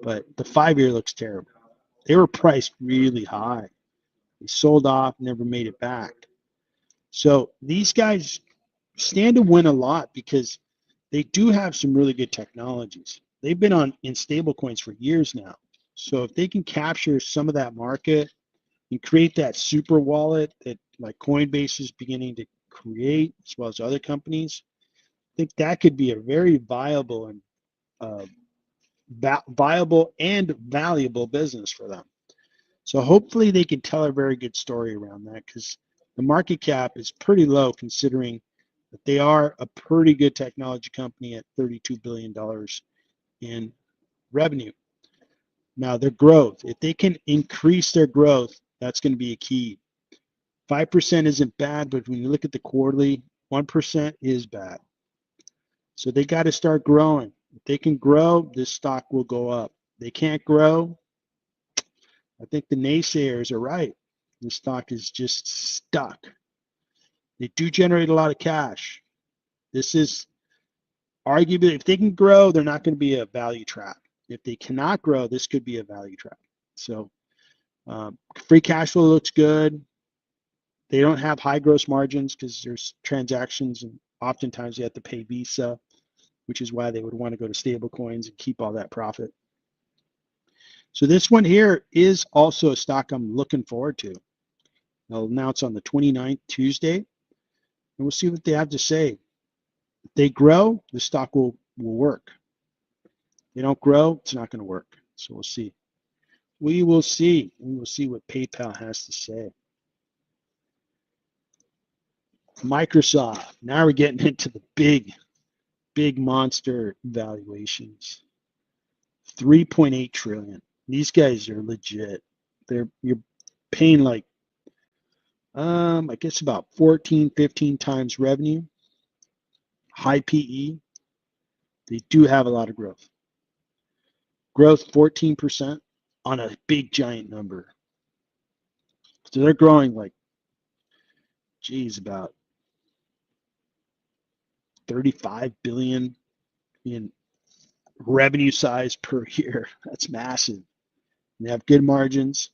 but the 5 year looks terrible. They were priced really high. They sold off, never made it back. So these guys stand to win a lot because they do have some really good technologies. They've been in stable coins for years now. So if they can capture some of that market and create that super wallet that like Coinbase is beginning to create, as well as other companies, I think that could be a very viable and valuable business for them. So hopefully they can tell a very good story around that because the market cap is pretty low considering that they are a pretty good technology company at $32 billion in revenue. Now their growth, if they can increase their growth, that's going to be a key. 5% isn't bad, but when you look at the quarterly, 1% is bad. So they got to start growing. If they can grow, this stock will go up. They can't grow. I think the naysayers are right. The stock is just stuck. They do generate a lot of cash. This is arguably, if they can grow, they're not going to be a value trap. If they cannot grow, this could be a value trap. So free cash flow looks good. They don't have high gross margins because there's transactions and oftentimes you have to pay Visa, which is why they would want to go to stable coins and keep all that profit. So this one here is also a stock I'm looking forward to. They'll announce on the 29th, Tuesday, and we'll see what they have to say. they grow, the stock will work. If they don't grow, it's not going to work. So we'll see. We will see. We will see what PayPal has to say. Microsoft. Now we're getting into the big monster valuations. 3.8 trillion. These guys are legit. You're paying like I guess about 14, 15 times revenue. High PE. They do have a lot of growth. Growth 14% on a big giant number. So they're growing like, geez, about 35 billion in revenue size per year. That's massive. They have good margins.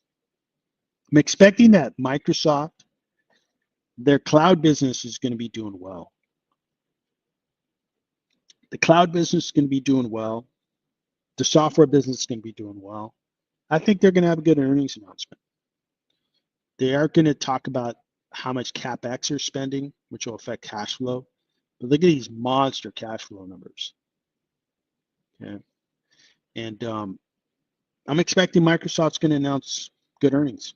I'm expecting that Microsoft, their cloud business is going to be doing well. The cloud business is going to be doing well. The software business is going to be doing well. I think they're going to have a good earnings announcement. They are going to talk about how much CapEx they're spending, which will affect cash flow. But look at these monster cash flow numbers. Okay. And I'm expecting Microsoft's going to announce good earnings.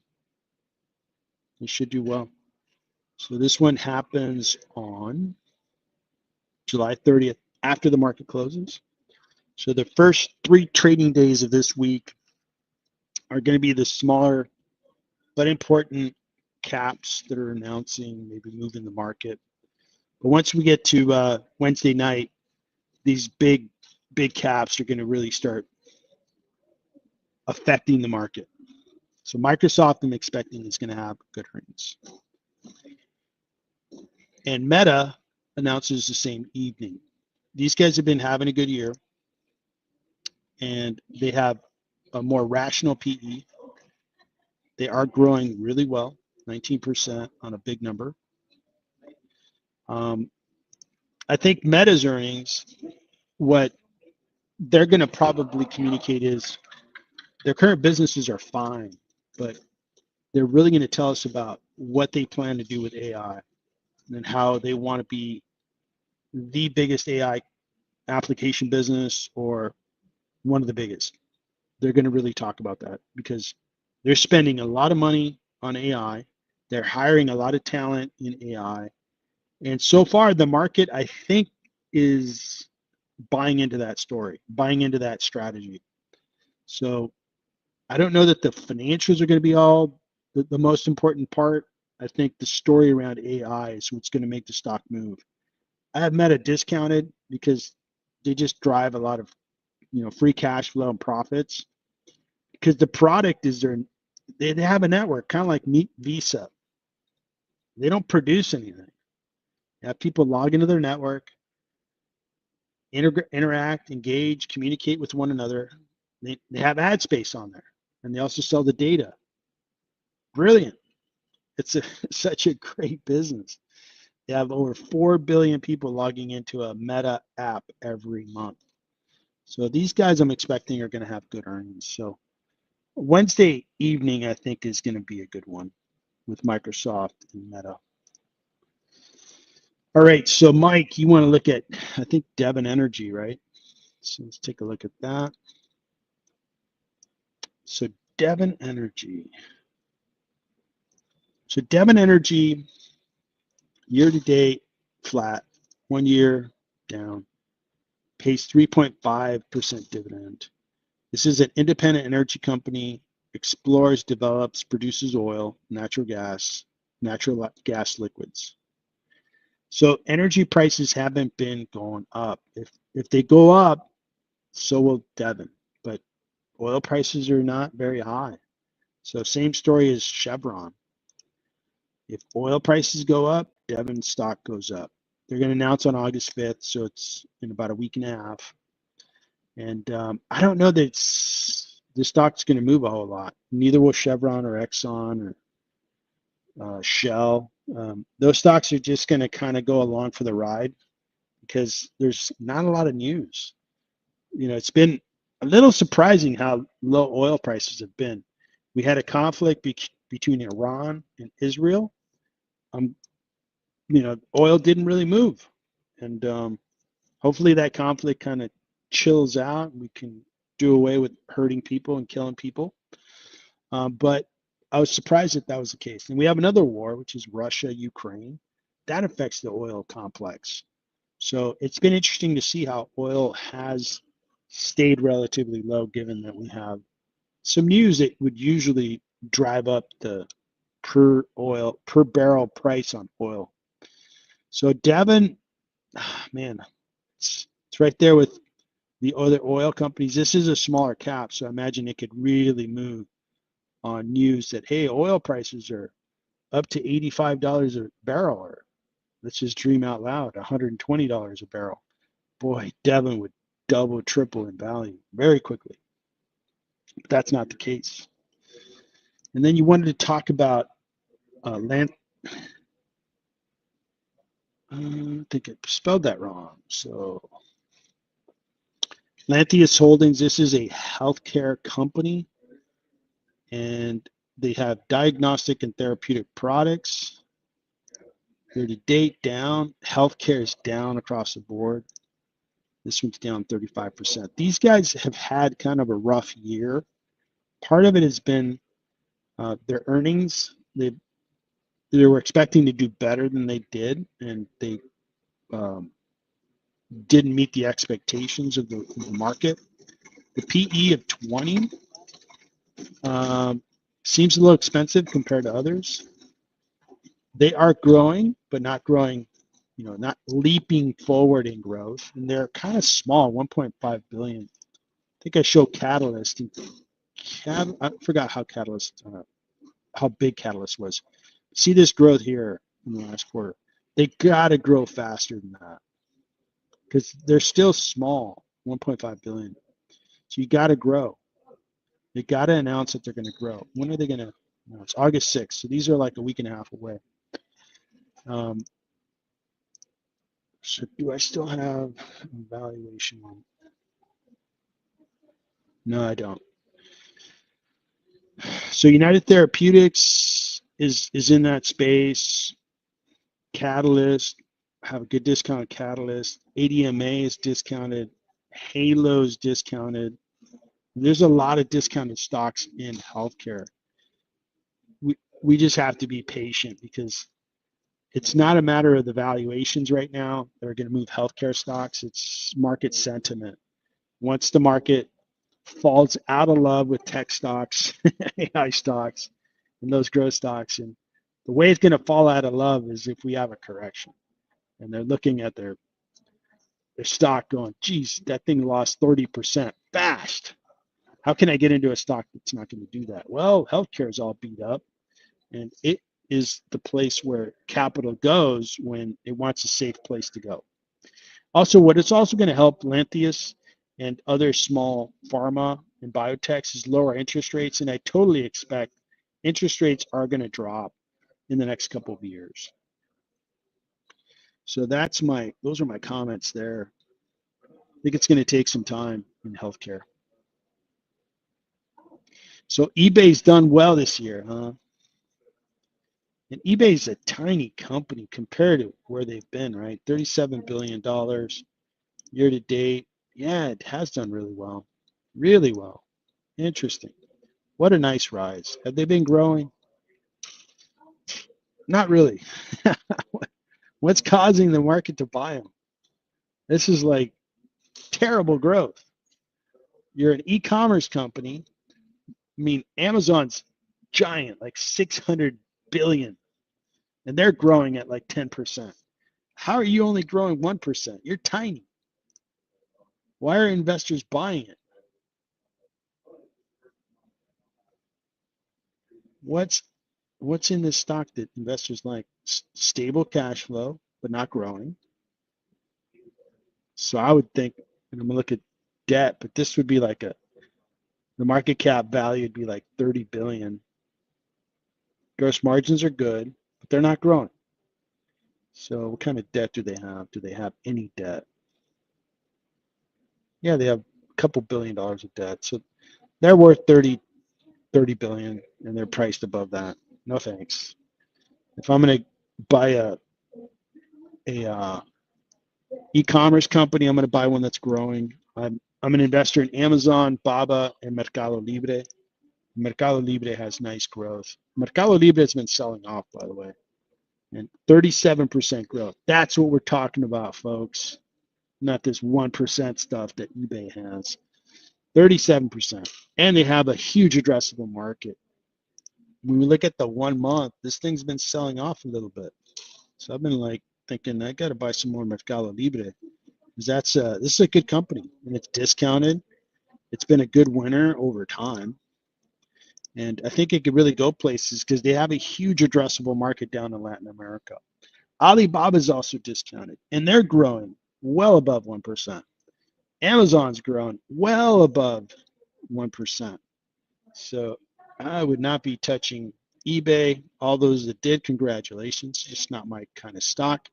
They should do well. So this one happens on July 30th after the market closes. So the first 3 trading days of this week are going to be the smaller but important caps that are announcing, maybe moving the market. But once we get to Wednesday night, these big caps are going to really start affecting the market. So Microsoft, I'm expecting, is going to have good earnings. And Meta announces the same evening. These guys have been having a good year, and they have a more rational PE. They are growing really well, 19% on a big number. I think Meta's earnings, what they're going to probably communicate is their current businesses are fine, but they're really going to tell us about what they plan to do with AI and how they want to be the biggest AI application business or one of the biggest. They're going to really talk about that because they're spending a lot of money on AI. They're hiring a lot of talent in AI. And so far, the market, I think, is buying into that story, buying into that strategy. So I don't know that the financials are going to be all the most important part. I think the story around AI is what's going to make the stock move. I have Meta discounted because they just drive a lot of free cash flow and profits because the product is they have a network kind of like Visa. They don't produce anything. They have people log into their network, interact, engage, communicate with one another. They have ad space on there, and they also sell the data. Brilliant. It's such a great business. They have over 4 billion people logging into a Meta app every month. So these guys I'm expecting are going to have good earnings. So Wednesday evening, I think, is going to be a good one with Microsoft and Meta. All right, so Mike, you want to look at, I think, Devon Energy, right? So let's take a look at that. So Devon Energy. So Devon Energy, year to date, flat. 1 year down. Pays 3.5% dividend. This is an independent energy company, explores, develops, produces oil, natural gas liquids. So energy prices haven't been going up. If they go up, so will Devon. But oil prices are not very high. So same story as Chevron. If oil prices go up, Devon stock goes up. They're going to announce on August 5th, so it's in about a week and a half. And I don't know that the stock's going to move a whole lot. Neither will Chevron or Exxon or Shell. Those stocks are just going to kind of go along for the ride because there's not a lot of news. It's been a little surprising how low oil prices have been. We had a conflict between Iran and Israel. Oil didn't really move. And Hopefully that conflict kind of chills out. We can do away with hurting people and killing people. But I was surprised that that was the case. And we have another war, which is Russia, Ukraine. That affects the oil complex. So it's been interesting to see how oil has stayed relatively low, given that we have some news that would usually drive up the per barrel price on oil. So Devon, man, it's right there with the other oil companies. This is a smaller cap, so I imagine it could really move on news that, hey, oil prices are up to $85 a barrel, or let's just dream out loud, $120 a barrel. Boy, Devon would double, triple in value very quickly. But that's not the case. And then you wanted to talk about land. I think I spelled that wrong. So Lantheus Holdings, this is a healthcare company, and they have diagnostic and therapeutic products. Year to date down. Healthcare is down across the board. This one's down 35%. These guys have had kind of a rough year. Part of it has been their earnings. They were expecting to do better than they did, and they um, didn't meet the expectations of the market. The PE of 20 seems a little expensive compared to others. They are growing, but not growing, not leaping forward in growth. And they're kind of small, 1.5 billion. I think I showed Catalyst. I forgot how big Catalyst was. See this growth here in the last quarter. They got to grow faster than that because they're still small, 1.5 billion. So you got to grow. They got to announce that they're going to grow. When are they going to? No, it's August 6th. So these are like a week and a half away. So do I still have valuation? No, I don't. So United Therapeutics is in that space. Catalyst, have a good discount on Catalyst. ADMA is discounted. Halo's discounted. There's a lot of discounted stocks in healthcare. We just have to be patient because it's not a matter of the valuations right now that are going to move healthcare stocks. It's market sentiment. Once the market falls out of love with tech stocks, AI stocks, and those growth stocks, and the way it's going to fall out of love is if we have a correction. And they're looking at their stock going, geez, that thing lost 30% fast. How can I get into a stock that's not going to do that? Well, healthcare is all beat up, and it is the place where capital goes when it wants a safe place to go. Also, what it's also going to help Lantheus and other small pharma and biotechs is lower interest rates, and I totally expect interest rates are going to drop in the next couple of years. So those are my comments there. I think it's going to take some time in healthcare. So eBay's done well this year, huh? And eBay's a tiny company compared to where they've been, right? $37 billion year to date. Yeah, it has done really well. Really well. Interesting. What a nice rise. Have they been growing? Not really. What's causing the market to buy them? This is like terrible growth. You're an e-commerce company. I mean, Amazon's giant, like 600 billion, and they're growing at like 10%. How are you only growing 1%? You're tiny. Why are investors buying it? What's in this stock that investors like? Stable cash flow, but not growing. So I would think, and I'm gonna look at debt, but this would be like the market cap value would be like 30 billion. Gross margins are good, but they're not growing. So what kind of debt do they have? Do they have any debt? Yeah, they have a couple $1 billion of debt. So they're worth 30 billion and they're priced above that. No thanks. If I'm going to buy a E-commerce company, I'm going to buy one that's growing. I'm an investor in Amazon, Baba, and Mercado Libre. Mercado Libre has nice growth. Mercado Libre has been selling off, by the way, and 37% growth. That's what we're talking about, folks. Not this 1% stuff that eBay has. 37%. And they have a huge addressable market. When we look at the 1 month, this thing's been selling off a little bit. So I've been like thinking I got to buy some more Mercado Libre because this is a good company and it's discounted. It's been a good winner over time. And I think it could really go places because they have a huge addressable market down in Latin America. Alibaba is also discounted and they're growing well above 1%. Amazon's grown well above 1%. So I would not be touching eBay. All those that did, congratulations. Just not my kind of stock.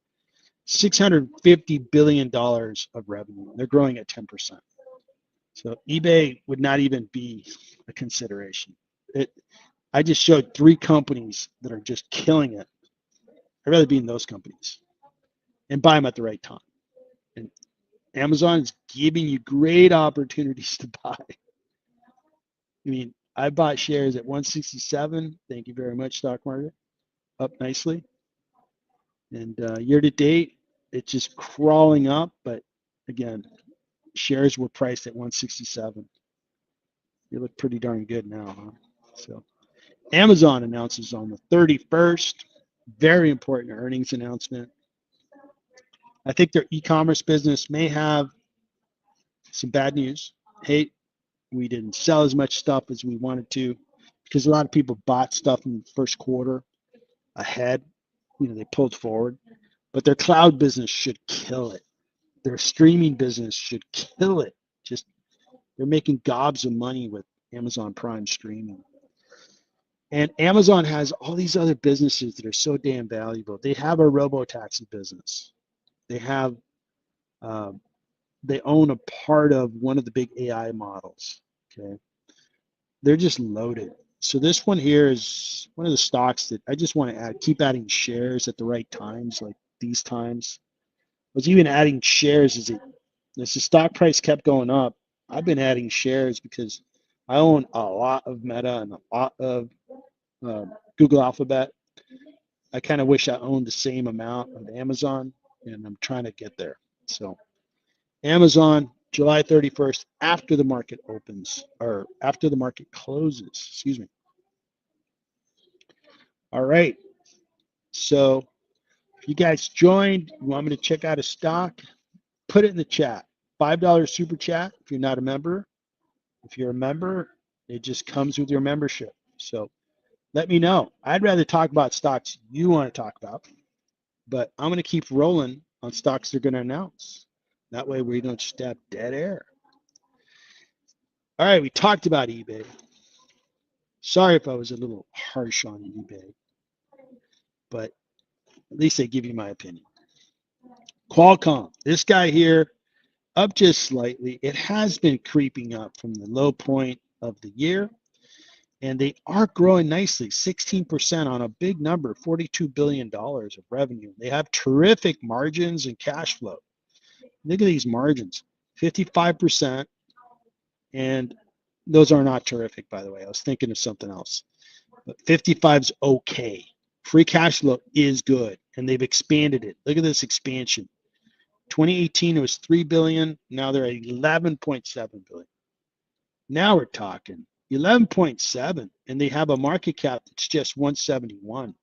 $650 billion of revenue. They're growing at 10%. So eBay would not even be a consideration. I just showed 3 companies that are just killing it. I'd rather be in those companies and buy them at the right time. And Amazon is giving you great opportunities to buy. I mean, I bought shares at 167. Thank you very much, stock market. Up nicely. And year to date, it's just crawling up. But again, shares were priced at 167. They look pretty darn good now, huh? So Amazon announces on the 31st. Very important earnings announcement. I think their e-commerce business may have some bad news. Hey, we didn't sell as much stuff as we wanted to because a lot of people bought stuff in the first quarter ahead. They pulled forward, but their cloud business should kill it. Their streaming business should kill it. Just they're making gobs of money with Amazon Prime streaming. And Amazon has all these other businesses that are so damn valuable. They have a robo-taxi business. They have they own a part of one of the big AI models. Okay, they're just loaded. So this one here is one of the stocks that I just want to keep adding shares at the right times, like these times. I was even adding shares as the stock price kept going up. I've been adding shares because I own a lot of Meta and a lot of Google Alphabet. I kind of wish I owned the same amount of Amazon, and I'm trying to get there. So Amazon, July 31st, after the market opens, or after the market closes, excuse me. All right. So if you guys joined, you want me to check out a stock, put it in the chat. $5 super chat if you're not a member. If you're a member, it just comes with your membership. So let me know. I'd rather talk about stocks you want to talk about, but I'm going to keep rolling on stocks they're going to announce. That way we don't just have dead air. All right, we talked about eBay. Sorry if I was a little harsh on eBay, but at least I give you my opinion. Qualcomm, this guy here, up just slightly. It has been creeping up from the low point of the year, and they are growing nicely, 16% on a big number, $42 billion of revenue. They have terrific margins and cash flow. Look at these margins, 55%, and those are not terrific, by the way. I was thinking of something else, but 55 is okay. Free cash flow is good, and they've expanded it. Look at this expansion. 2018 it was 3 billion. Now they're at 11.7 billion. Now we're talking 11.7, and they have a market cap that's just 171.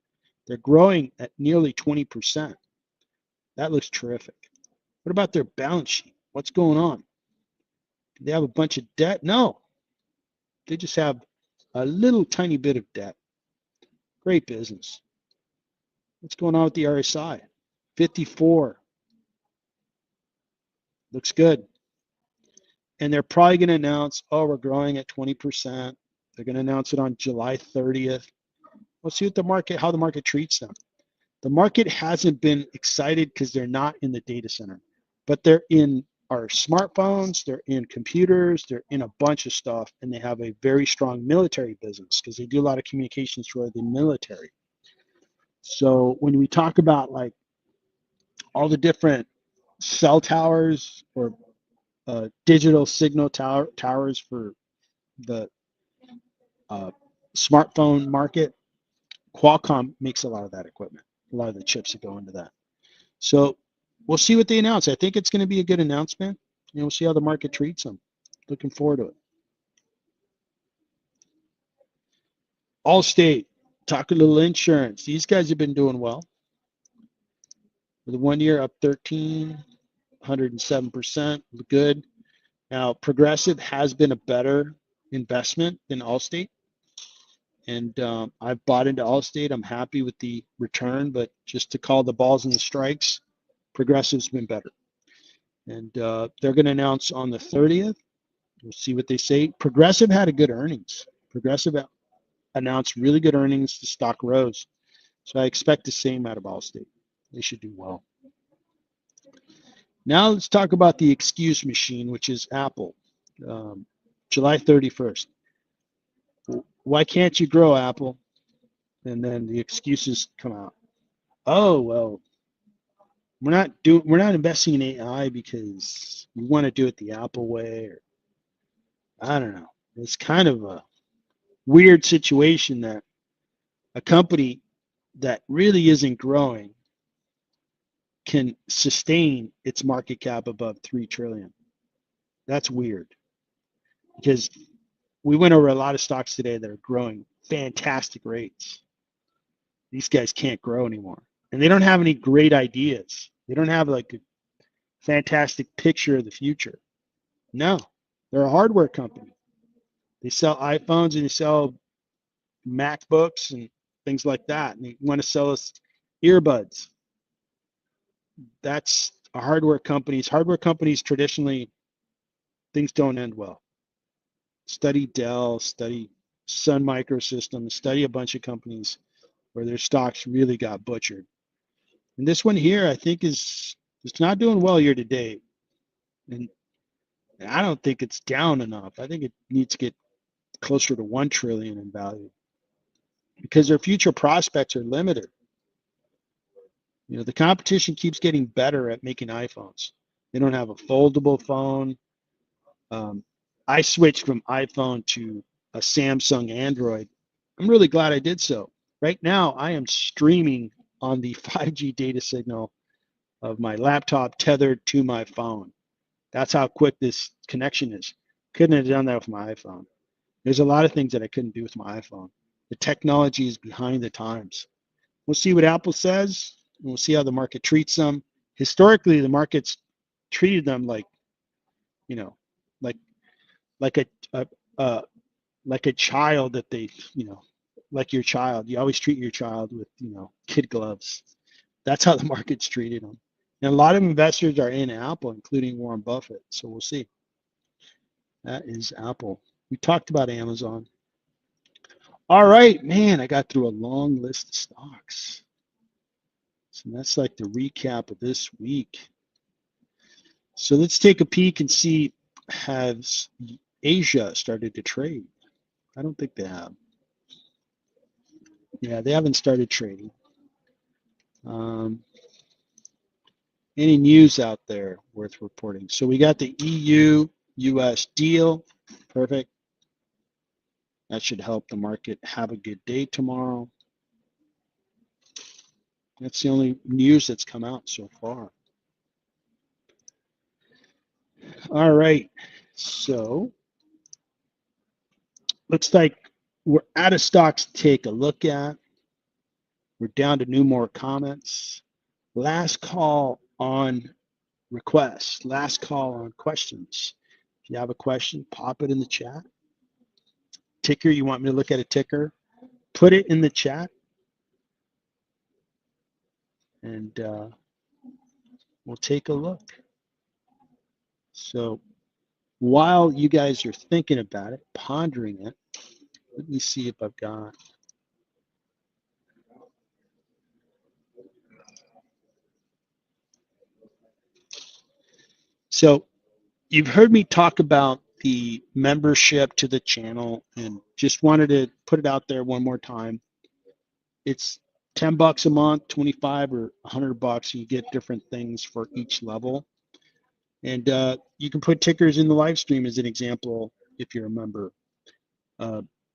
They're growing at nearly 20%. That looks terrific. What about their balance sheet? What's going on? Do they have a bunch of debt? No. They just have a little tiny bit of debt. Great business. What's going on with the RSI? 54. Looks good. And they're probably going to announce, oh, we're growing at 20%. They're going to announce it on July 30th. Let's see what how the market treats them. The market hasn't been excited because they're not in the data center, but they're in our smartphones, they're in computers, they're in a bunch of stuff, and they have a very strong military business because they do a lot of communications for the military. So when we talk about like all the different cell towers or digital signal towers for the uh, smartphone market. Qualcomm makes a lot of that equipment, a lot of the chips that go into that. So we'll see what they announce. I think it's going to be a good announcement, and we'll see how the market treats them. Looking forward to it. Allstate, talk a little insurance. These guys have been doing well. For the 1 year, up 107%. Good. Now, Progressive has been a better investment than Allstate. And I've bought into Allstate. I'm happy with the return, but just to call the balls and the strikes, Progressive's been better. And they're going to announce on the 30th. We'll see what they say. Progressive had a good earnings. Progressive announced really good earnings. The stock rose. So I expect the same out of Allstate. They should do well. Now let's talk about the excuse machine, which is Apple. July 31st. Why can't you grow, Apple? And then the excuses come out. Oh, well, we're not investing in AI because we want to do it the Apple way, or I don't know. It's kind of a weird situation that a company that really isn't growing can sustain its market cap above 3 trillion. That's weird, because we went over a lot of stocks today that are growing fantastic rates. These guys can't grow anymore, and they don't have any great ideas. They don't have like a fantastic picture of the future. No, they're a hardware company. They sell iPhones and they sell MacBooks and things like that, and they want to sell us earbuds. That's a hardware companies. Hardware companies traditionally, things don't end well. Study Dell, study Sun Microsystems, study a bunch of companies where their stocks really got butchered. And this one here, I think, it's not doing well year to date. And I don't think it's down enough. I think it needs to get closer to 1 trillion in value, because their future prospects are limited. You know, the competition keeps getting better at making iPhones. They don't have a foldable phone. I switched from iPhone to a Samsung Android. I'm really glad I did so. Right now, I am streaming on the 5G data signal of my laptop tethered to my phone. That's how quick this connection is. Couldn't have done that with my iPhone. There's a lot of things that I couldn't do with my iPhone. The technology is behind the times. We'll see what Apple says, and we'll see how the market treats them. Historically, the market's treated them like, you know, like like a like a child that they, you know, like your child. You always treat your child with, you know, kid gloves. That's how the market's treated them. And a lot of investors are in Apple, including Warren Buffett. So we'll see. That is Apple. We talked about Amazon. All right, man, I got through a long list of stocks. So that's like the recap of this week. So let's take a peek and see, has Asia started to trade? I don't think they have. Yeah, they haven't started trading. Any news out there worth reporting? So we got the EU-US deal. Perfect. That should help the market have a good day tomorrow. That's the only news that's come out so far. All right. So looks like we're out of stocks to take a look at. We're down to no more comments. Last call on requests. Last call on questions. If you have a question, pop it in the chat. Ticker, you want me to look at a ticker? Put it in the chat. And we'll take a look. So while you guys are thinking about it, pondering it, let me see if I've got. So you've heard me talk about the membership to the channel, and just wanted to put it out there one more time. It's $10 a month, 25 or $100. You get different things for each level. And you can put tickers in the live stream as an example if you're a member.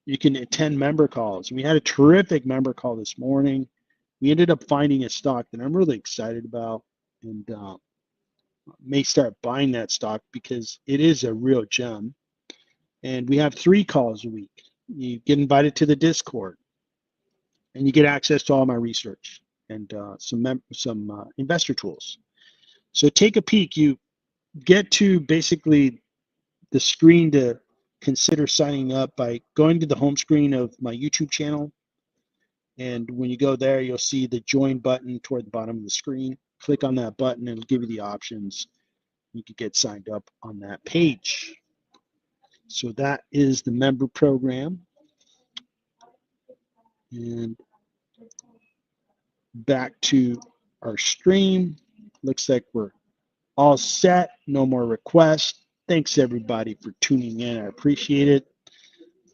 You can attend member calls. We had a terrific member call this morning. We ended up finding a stock that I'm really excited about, and may start buying that stock because it is a real gem. And we have 3 calls a week. You get invited to the Discord, and you get access to all my research and some investor tools. So take a peek. You get to basically the screen to consider signing up by going to the home screen of my YouTube channel. And when you go there, you'll see the join button toward the bottom of the screen. Click on that button and it'll give you the options. You can get signed up on that page. So that is the member program. And back to our stream. Looks like we're all set. No more requests. Thanks everybody for tuning in. I appreciate it.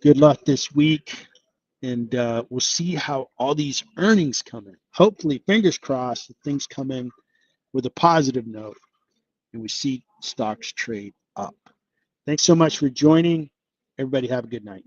Good luck this week. And we'll see how all these earnings come in. Hopefully, fingers crossed, that things come in with a positive note and we see stocks trade up. Thanks so much for joining. Everybody have a good night.